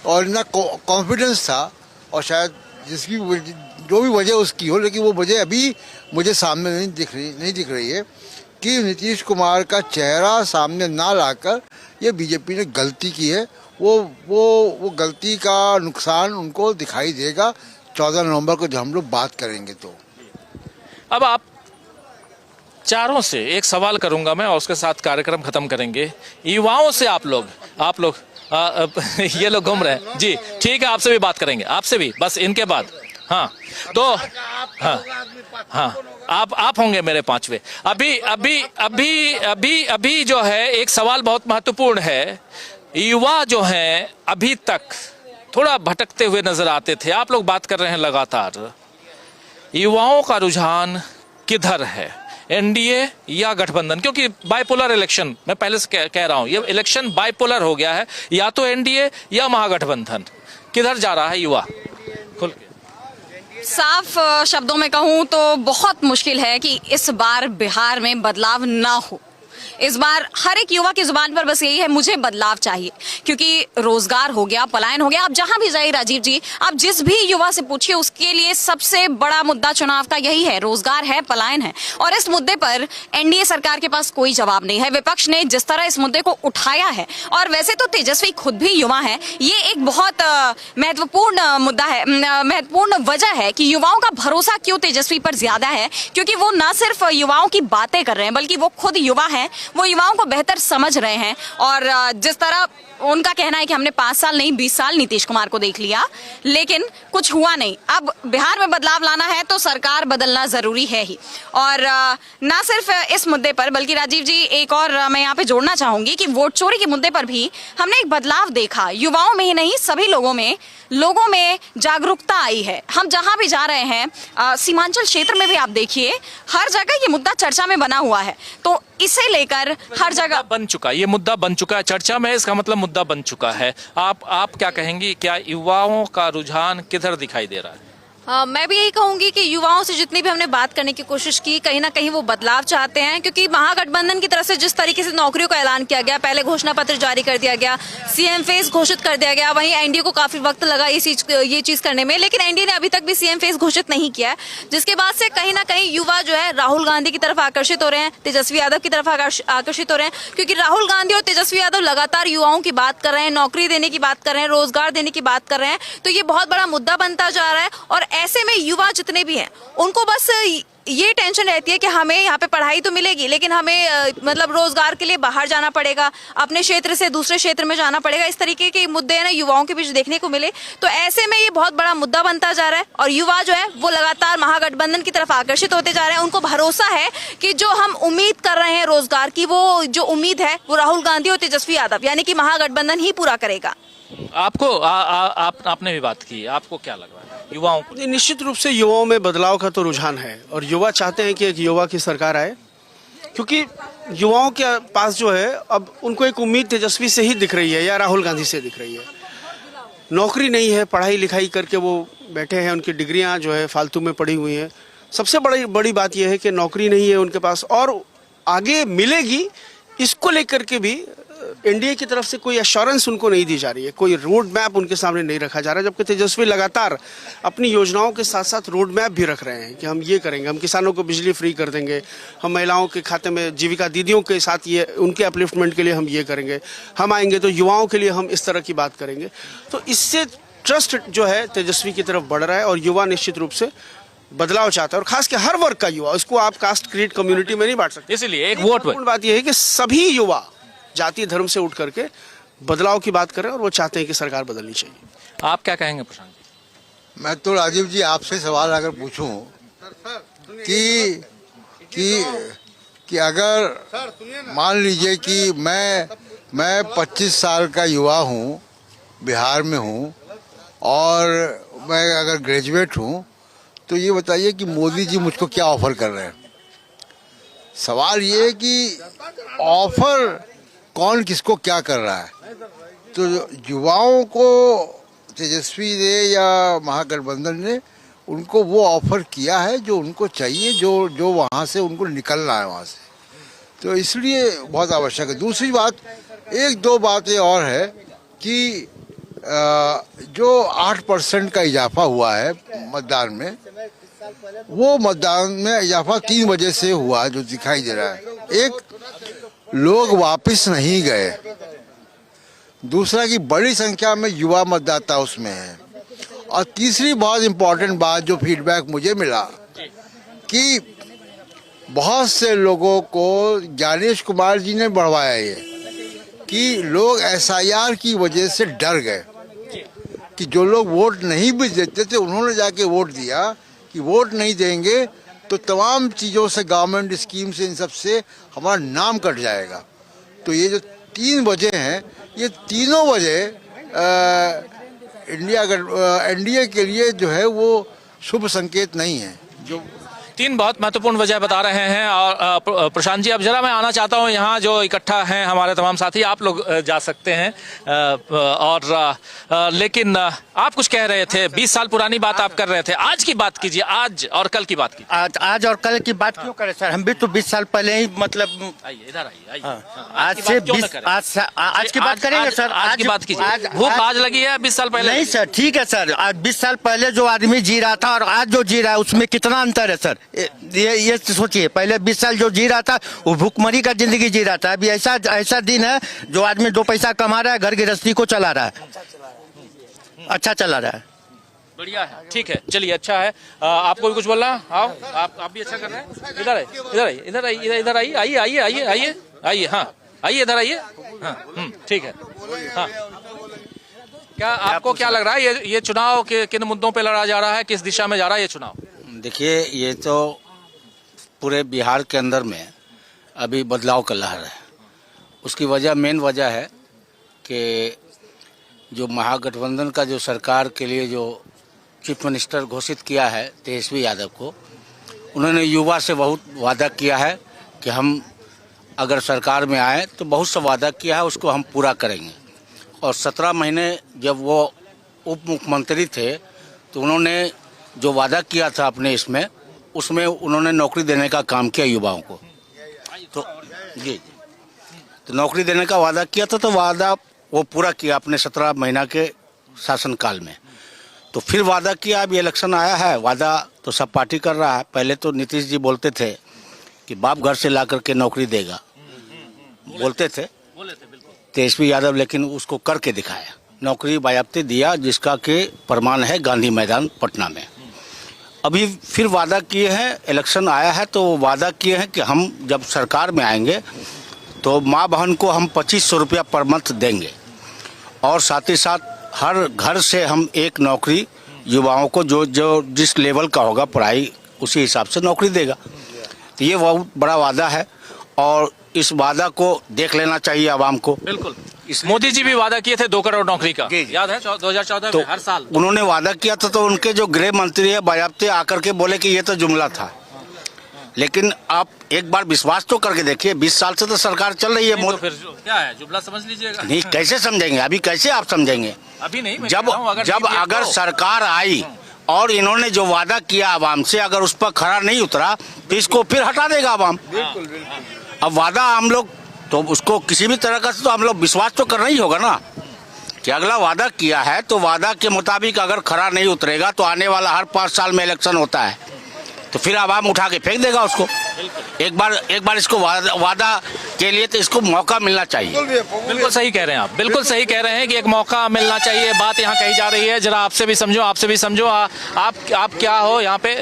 और इतना कॉन्फिडेंस था, और शायद जिसकी जो भी वजह उसकी हो, लेकिन वो वजह अभी मुझे सामने नहीं दिख रही है कि नीतीश कुमार का चेहरा सामने ना लाकर ये बीजेपी ने गलती की है। वो गलती का नुकसान उनको दिखाई देगा 14 नवंबर को जब हम लोग बात करेंगे। तो अब आप चारों से एक सवाल करूंगा मैं और उसके साथ कार्यक्रम खत्म करेंगे। युवाओं से आप लोग ये लोग घूम रहे हैं जी, ठीक है, आपसे भी बात करेंगे, आपसे भी, बस इनके बाद हाँ तो हाँ हाँ आप होंगे मेरे पांचवे। अभी अभी अभी अभी अभी जो है एक सवाल बहुत महत्वपूर्ण है। युवा जो हैं अभी तक थोड़ा भटकते हुए नजर आते थे, आप लोग बात कर रहे हैं लगातार। युवाओं का रुझान किधर है, एनडीए या गठबंधन? क्योंकि बाइपोलर इलेक्शन, मैं पहले से कह रहा हूं, ये इलेक्शन बाइपोलर हो गया है, या तो एनडीए या महागठबंधन। किधर जा रहा है युवा? खुल के साफ शब्दों में कहूं तो बहुत मुश्किल है कि इस बार बिहार में बदलाव ना हो। इस बार हर एक युवा की जुबान पर बस यही है, मुझे बदलाव चाहिए, क्योंकि रोजगार हो गया, पलायन हो गया। आप जहां भी जाइए राजीव जी, आप जिस भी युवा से पूछिए, उसके लिए सबसे बड़ा मुद्दा चुनाव का यही है, रोजगार है, पलायन है। और इस मुद्दे पर एनडीए सरकार के पास कोई जवाब नहीं है। विपक्ष ने जिस तरह इस मुद्दे को उठाया है, और वैसे तो तेजस्वी खुद भी युवा है, ये एक बहुत महत्वपूर्ण मुद्दा है, महत्वपूर्ण वजह है कि युवाओं का भरोसा क्यों तेजस्वी पर ज्यादा है, क्योंकि वो न सिर्फ युवाओं की बातें कर रहे हैं, बल्कि वो खुद युवा है, वो युवाओं को बेहतर समझ रहे हैं। और जिस तरह उनका कहना है कि हमने 5 साल नहीं 20 साल नीतीश कुमार को देख लिया, लेकिन कुछ हुआ नहीं। अब बिहार में बदलाव लाना है तो सरकार बदलना जरूरी है ही। और ना सिर्फ इस मुद्दे पर, बल्कि राजीव जी एक और मैं यहाँ पे जोड़ना चाहूंगी कि वोट चोरी के मुद्दे पर भी हमने एक बदलाव देखा। युवाओं में ही नहीं, सभी लोगों में जागरूकता आई है। हम जहां भी जा रहे हैं, सीमांचल क्षेत्र में भी आप देखिए, हर जगह ये मुद्दा चर्चा में बना हुआ है। तो इसे लेकर हर जगह बन चुका, ये मुद्दा बन चुका है चर्चा में, इसका मतलब मुद्दा बन चुका है। आप क्या कहेंगी, क्या युवाओं का रुझान किधर दिखाई दे रहा है? मैं भी यही कहूंगी कि युवाओं से जितनी भी हमने बात करने की कोशिश की, कहीं ना कहीं वो बदलाव चाहते हैं। क्योंकि महागठबंधन की तरफ से जिस तरीके से नौकरियों का ऐलान किया गया, पहले घोषणा पत्र जारी कर दिया गया, सीएम फेस घोषित कर दिया गया, वहीं एनडीए को काफी वक्त लगा ये चीज करने में, लेकिन एनडीए ने अभी तक भी सीएम फेस घोषित नहीं किया है। जिसके बाद से कहीं ना कहीं युवा जो है राहुल गांधी की तरफ आकर्षित हो रहे हैं, तेजस्वी यादव की तरफ आकर्षित हो रहे हैं। क्योंकि राहुल गांधी और तेजस्वी यादव लगातार युवाओं की बात कर रहे हैं, नौकरी देने की बात कर रहे हैं, रोजगार देने की बात कर रहे हैं। तो ये बहुत बड़ा मुद्दा बनता जा रहा है। और ऐसे में युवा जितने भी हैं, उनको बस ये टेंशन रहती है कि हमें यहाँ पे पढ़ाई तो मिलेगी, लेकिन हमें मतलब रोजगार के लिए बाहर जाना पड़ेगा, अपने क्षेत्र से दूसरे क्षेत्र में जाना पड़ेगा। इस तरीके के मुद्दे है ना युवाओं के बीच देखने को मिले। तो ऐसे में ये बहुत बड़ा मुद्दा बनता जा रहा है। और युवा जो है वो लगातार महागठबंधन की तरफ आकर्षित होते जा रहे हैं। उनको भरोसा है कि जो हम उम्मीद कर रहे हैं रोजगार की, वो जो उम्मीद है वो राहुल गांधी और तेजस्वी यादव यानी कि महागठबंधन ही पूरा करेगा। आपको आपने भी बात की, आपको क्या लग रहा है युवाओं को? निश्चित रूप से युवाओं में बदलाव का तो रुझान है, और युवा चाहते हैं कि एक युवा की सरकार आए, क्योंकि युवाओं के पास जो है अब उनको एक उम्मीद तेजस्वी से ही दिख रही है या राहुल गांधी से दिख रही है। नौकरी नहीं है, पढ़ाई लिखाई करके वो बैठे हैं, उनकी डिग्रियां जो है फालतू में पड़ी हुई हैं। सबसे बड़ी बात यह है कि नौकरी नहीं है उनके पास, और आगे मिलेगी इसको लेकर के भी एनडीए की तरफ से कोई एश्योरेंस उनको नहीं दी जा रही है, कोई रोड मैप उनके सामने नहीं रखा जा रहा है। जबकि तेजस्वी लगातार अपनी योजनाओं के साथ साथ रोड मैप भी रख रहे हैं कि हम ये करेंगे, हम किसानों को बिजली फ्री कर देंगे, हम महिलाओं के खाते में जीविका दीदियों के साथ ये उनके अपलिफ्टमेंट के लिए हम ये करेंगे, हम आएंगे तो युवाओं के लिए हम इस तरह की बात करेंगे। तो इससे ट्रस्ट जो है तेजस्वी की तरफ बढ़ रहा है, और युवा निश्चित रूप से बदलाव चाहता है, और खास कर हर वर्ग का युवा। उसको आप कास्ट क्रीड कम्युनिटी में नहीं बांट सकते। इसलिए एक वोट बात यह है कि सभी युवा जाति धर्म से उठ करके बदलाव की बात करें, और वो चाहते हैं कि सरकार बदलनी चाहिए। आप क्या कहेंगे प्रशांत जी? मैं तो राजीव जी आपसे सवाल अगर पूछूं कि अगर मान लीजिए कि मैं 25 साल का युवा हूं, बिहार में हूं, और मैं अगर ग्रेजुएट हूं, तो ये बताइए कि मोदी जी मुझको क्या ऑफर कर रहे हैं। सवाल ये है कि ऑफर कौन किसको क्या कर रहा है। तो युवाओं को तेजस्वी ने या महागठबंधन ने उनको वो ऑफर किया है जो उनको चाहिए, जो वहाँ से उनको निकलना है वहाँ से। तो इसलिए बहुत आवश्यक है। दूसरी बात, एक दो बातें और है कि जो 8% का इजाफा हुआ है मतदान में, वो मतदान में इजाफा 3 वजह से हुआ जो दिखाई दे रहा है। एक, लोग वापस नहीं गए। दूसरा कि बड़ी संख्या में युवा मतदाता उसमें है। और तीसरी बहुत इम्पोर्टेंट बात जो फीडबैक मुझे मिला कि बहुत से लोगों को ज्ञानेश कुमार जी ने बढ़वाया ये कि लोग एसआईआर की वजह से डर गए कि जो लोग वोट नहीं भी देते थे उन्होंने जाके वोट दिया कि वोट नहीं देंगे तो तमाम चीज़ों से, गवर्नमेंट स्कीम से, इन सब से हमारा नाम कट जाएगा। तो ये जो 3 वजह हैं, ये तीनों वजह एनडीए के लिए जो है वो शुभ संकेत नहीं है। जो 3 बहुत महत्वपूर्ण वजह बता रहे हैं। और प्रशांत जी, अब जरा मैं आना चाहता हूं, यहाँ जो इकट्ठा हैं हमारे तमाम साथी, आप लोग जा सकते हैं लेकिन आप कुछ कह रहे थे, 20 साल पुरानी बात आप कर रहे थे, आज की बात कीजिए, आज और कल की बात कीजिए। आज और कल की बात क्यों करें सर, हम भी तो 20 साल पहले ही मतलब आइए इधर आइए। आज से 20 आज की बात करेंगे सर, आज की बात कीजिए। भूख आज लगी है 20 साल पहले? नहीं सर, ठीक है सर, आज 20 साल पहले जो आदमी जी रहा था और आज जो जी रहा है उसमें कितना अंतर है सर। ये सोचिए, पहले 20 साल जो जी रहा था वो भूखमरी का जिंदगी जी रहा था। अभी ऐसा दिन है जो आदमी 2 पैसा कमा रहा है, घर गृहस्थी को चला रहा है, अच्छा चला रहा है। बढ़िया है, ठीक है, चलिए, अच्छा है। आपको भी कुछ बोलना? आओ, आप भी अच्छा कर रहे हैं। इधर आइए, आइए, हाँ आइए, इधर आइए। हाँ, ठीक है। हाँ, क्या आपको क्या लग रहा है ये चुनाव के किन मुद्दों पे लड़ा जा रहा है, किस दिशा में जा रहा है ये चुनाव? देखिए, ये तो पूरे बिहार के अंदर में अभी बदलाव का लहर है। उसकी वजह, मेन वजह है कि जो महागठबंधन का जो सरकार के लिए जो चीफ मिनिस्टर घोषित किया है तेजस्वी यादव को, उन्होंने युवा से बहुत वादा किया है कि हम अगर सरकार में आए तो बहुत सा वादा किया है, उसको हम पूरा करेंगे। और 17 महीने जब वो उप मुख्यमंत्री थे तो उन्होंने जो वादा किया था अपने उसमें उन्होंने नौकरी देने का काम किया युवाओं को। तो तो नौकरी देने का वादा किया था, तो वादा वो पूरा किया अपने 17 महीना के शासनकाल में। तो फिर वादा किया, अभी इलेक्शन आया है, वादा तो सब पार्टी कर रहा है। पहले तो नीतीश जी बोलते थे कि बाप घर से ला करके नौकरी देगा, बोलते थे तेजस्वी यादव, लेकिन उसको करके दिखाया, नौकरी बायाप्ते दिया, जिसका के प्रमाण है गांधी मैदान पटना में। अभी फिर वादा किए हैं, इलेक्शन आया है तो वादा किए हैं कि हम जब सरकार में आएंगे तो माँ बहन को हम 2500 रुपया पर मंथ देंगे, और साथ ही साथ हर घर से हम एक नौकरी युवाओं को जो जिस लेवल का होगा पढ़ाई उसी हिसाब से नौकरी देगा। तो ये बहुत बड़ा वादा है और इस वादा को देख लेना चाहिए आवाम को। बिल्कुल, मोदी जी भी वादा किए थे 2 करोड़ नौकरी का, याद है 2014 में हर साल उन्होंने वादा किया था। तो उनके जो गृह मंत्री है बायाप्ते आकर के बोले कि ये तो जुमला था, लेकिन आप एक बार विश्वास तो करके देखिए, 20 साल से तो सरकार चल रही है। तो फिर क्या है, जुमला समझ लीजिएगा? नहीं, कैसे समझेंगे अभी, कैसे आप समझेंगे? अभी नहीं, जब अगर सरकार आई और इन्होंने जो वादा किया आवाम से, अगर उस पर खरा नहीं उतरा तो इसको फिर हटा देगा आवाम। अब वादा हम लोग तो उसको किसी भी तरह का तो हम लोग विश्वास तो करना ही होगा ना, कि अगला वादा किया है तो वादा के मुताबिक अगर खरा नहीं उतरेगा तो आने वाला हर 5 साल में इलेक्शन होता है, तो फिर आवाम उठा के फेंक देगा उसको। एक बार इसको वादा के लिए तो इसको मौका मिलना चाहिए। बिल्कुल सही कह रहे हैं आप, बिल्कुल सही कह रहे हैं कि एक मौका मिलना चाहिए। बात यहाँ कही जा रही है, जरा आपसे भी समझो, आप क्या हो यहाँ पे?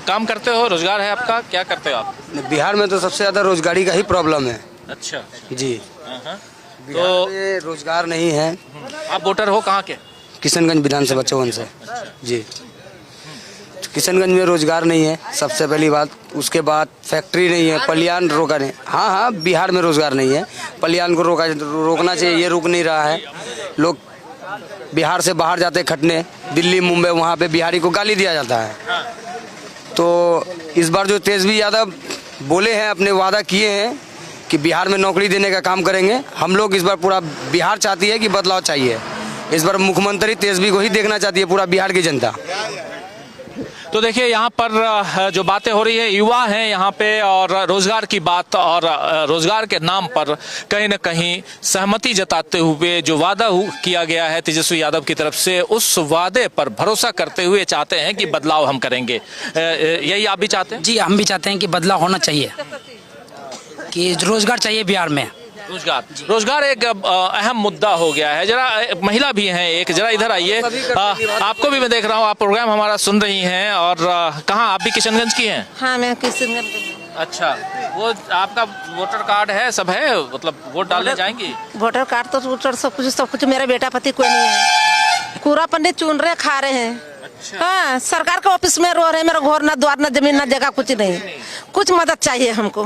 काम करते हो, रोजगार है आपका, क्या करते हो आप? बिहार में तो सबसे ज्यादा रोजगारी का ही प्रॉब्लम है। अच्छा जी, तो रोजगार नहीं है। आप वोटर हो कहाँ के? किशनगंज विधानसभा 54 से जी। किशनगंज में रोजगार नहीं है सबसे पहली बात, उसके बाद फैक्ट्री नहीं है, पलियान रोका नहीं। हाँ, बिहार में रोजगार नहीं है, पलियान को रोकना चाहिए, ये रुक नहीं रहा है। लोग बिहार से बाहर जाते खटने, दिल्ली मुंबई, वहाँ पे बिहारी को गाली दिया जाता है। तो इस बार जो तेजस्वी यादव बोले हैं, अपने वादा किए हैं कि बिहार में नौकरी देने का काम करेंगे, हम लोग इस बार पूरा बिहार चाहती है कि बदलाव चाहिए। इस बार मुख्यमंत्री तेजस्वी को ही देखना चाहती है पूरा बिहार की जनता। तो देखिए, यहाँ पर जो बातें हो रही है, युवा हैं यहाँ पे, और रोजगार की बात, और रोजगार के नाम पर कहीं न कहीं सहमति जताते हुए जो वादा किया गया है तेजस्वी यादव की तरफ से, उस वादे पर भरोसा करते हुए चाहते हैं कि बदलाव हम करेंगे। यही आप भी चाहते हैं? जी, हम भी चाहते हैं कि बदलाव होना चाहिए, कि रोजगार चाहिए बिहार में। रोजगार एक अहम मुद्दा हो गया है। जरा महिला भी हैं एक, जरा इधर आइए। आपको भी मैं देख रहा हूँ, आप प्रोग्राम हमारा सुन रही हैं, और कहाँ, आप भी किशनगंज की हैं? हाँ, मैं किशनगंज। अच्छा, वो आपका वोटर कार्ड है, सब है, मतलब वोट डालने जाएंगी? वोटर कार्ड तो वोटर सब कुछ मेरा बेटा पति कोई नहीं है, पूरा पंडित चुन रहे खा रहे हैं। हाँ, सरकार के ऑफिस में रो रहे हैं, मेरा घर ना द्वार ना जमीन ना जगह कुछ नहीं, कुछ मदद चाहिए हमको।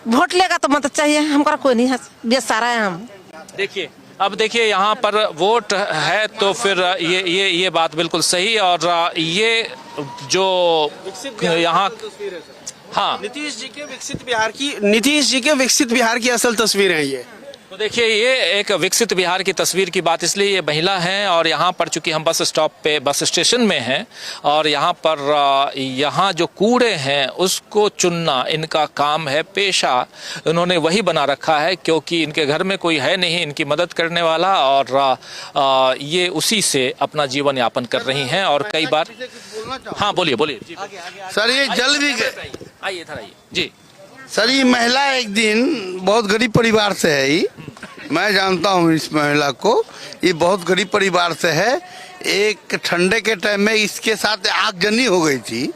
वोट लेगा तो मदद चाहिए, हमारा कोई नहीं है, बेसहारा है हम। देखिए अब देखिए यहाँ पर वोट है तो फिर ये बात बिल्कुल सही। और ये जो यहाँ हाँ नीतीश जी के विकसित बिहार की असल तस्वीर है ये। तो देखिए ये एक विकसित बिहार की तस्वीर की बात इसलिए ये महिला हैं और यहाँ पर चूंकि हम बस स्टॉप पे बस स्टेशन में हैं और यहाँ पर यहाँ जो कूड़े हैं उसको चुनना इनका काम है, पेशा उन्होंने वही बना रखा है क्योंकि इनके घर में कोई है नहीं इनकी मदद करने वाला और ये उसी से अपना जीवन यापन कर रही हैं। और कई बार हाँ बोलिए सर ये जल भी आइए इधर आइए जी। सर ये महिला एक दिन बहुत गरीब परिवार से है ही, मैं जानता हूँ इस महिला को, ये बहुत गरीब परिवार से है। एक ठंडे के टाइम में इसके साथ आगजनी हो गई थी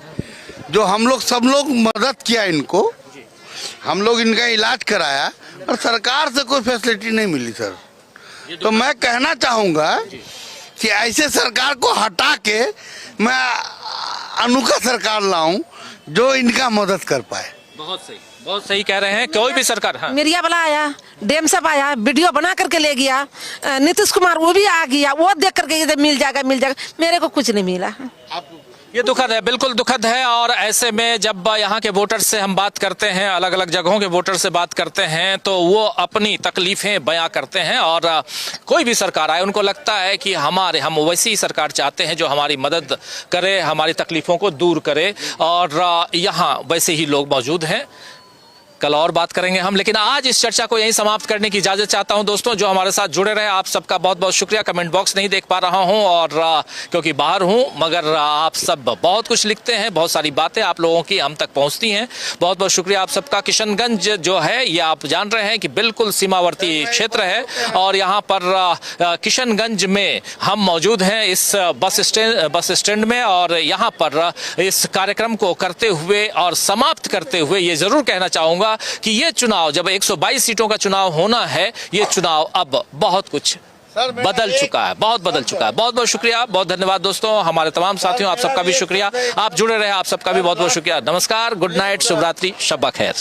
जो सब लोग मदद किया इनको, हम लोग इनका इलाज कराया और सरकार से कोई फैसिलिटी नहीं मिली सर। तो मैं कहना चाहूँगा कि ऐसे सरकार को हटा के मैं अनोखा सरकार लाऊं जो इनका मदद कर पाए। बहुत सही कह रहे हैं, कोई भी सरकार। हाँ। मीडिया वाला आया, डैम सब आया, वीडियो बना करके ले गया, नीतीश कुमार वो भी आ गया, वो देख करके ये मिल जाएगा, मेरे को कुछ नहीं मिला। ये दुखद है, बिल्कुल दुखद है। और ऐसे में जब यहाँ के वोटर से हम बात करते हैं, अलग अलग जगहों के वोटर से बात करते हैं तो वो अपनी तकलीफें बयां करते हैं और कोई भी सरकार आए उनको लगता है कि हम वैसी सरकार चाहते हैं जो हमारी मदद करे, हमारी तकलीफों को दूर करे। और यहाँ वैसे ही लोग मौजूद हैं, कल और बात करेंगे हम, लेकिन आज इस चर्चा को यहीं समाप्त करने की इजाजत चाहता हूं। दोस्तों जो हमारे साथ जुड़े रहे आप सबका बहुत बहुत शुक्रिया। कमेंट बॉक्स नहीं देख पा रहा हूं और क्योंकि बाहर हूं, मगर आप सब बहुत कुछ लिखते हैं, बहुत सारी बातें आप लोगों की हम तक पहुंचती हैं। बहुत बहुत शुक्रिया आप सबका। किशनगंज जो है ये आप जान रहे हैं कि बिल्कुल सीमावर्ती क्षेत्र है और यहाँ पर किशनगंज में हम मौजूद हैं इस बस स्टैंड में। और यहाँ पर इस कार्यक्रम को करते हुए और समाप्त करते हुए ये जरूर कहना चाहूंगा कि ये चुनाव जब 122 सीटों का चुनाव होना है, ये चुनाव अब बहुत कुछ बदल चुका है, बहुत बदल चुका है। बहुत बहुत शुक्रिया, बहुत धन्यवाद दोस्तों, हमारे तमाम साथियों आप सबका भी शुक्रिया, आप जुड़े रहे आप सबका भी बहुत बहुत शुक्रिया। नमस्कार, गुड नाइट, शुभ रात्रि, शब्बा खैर।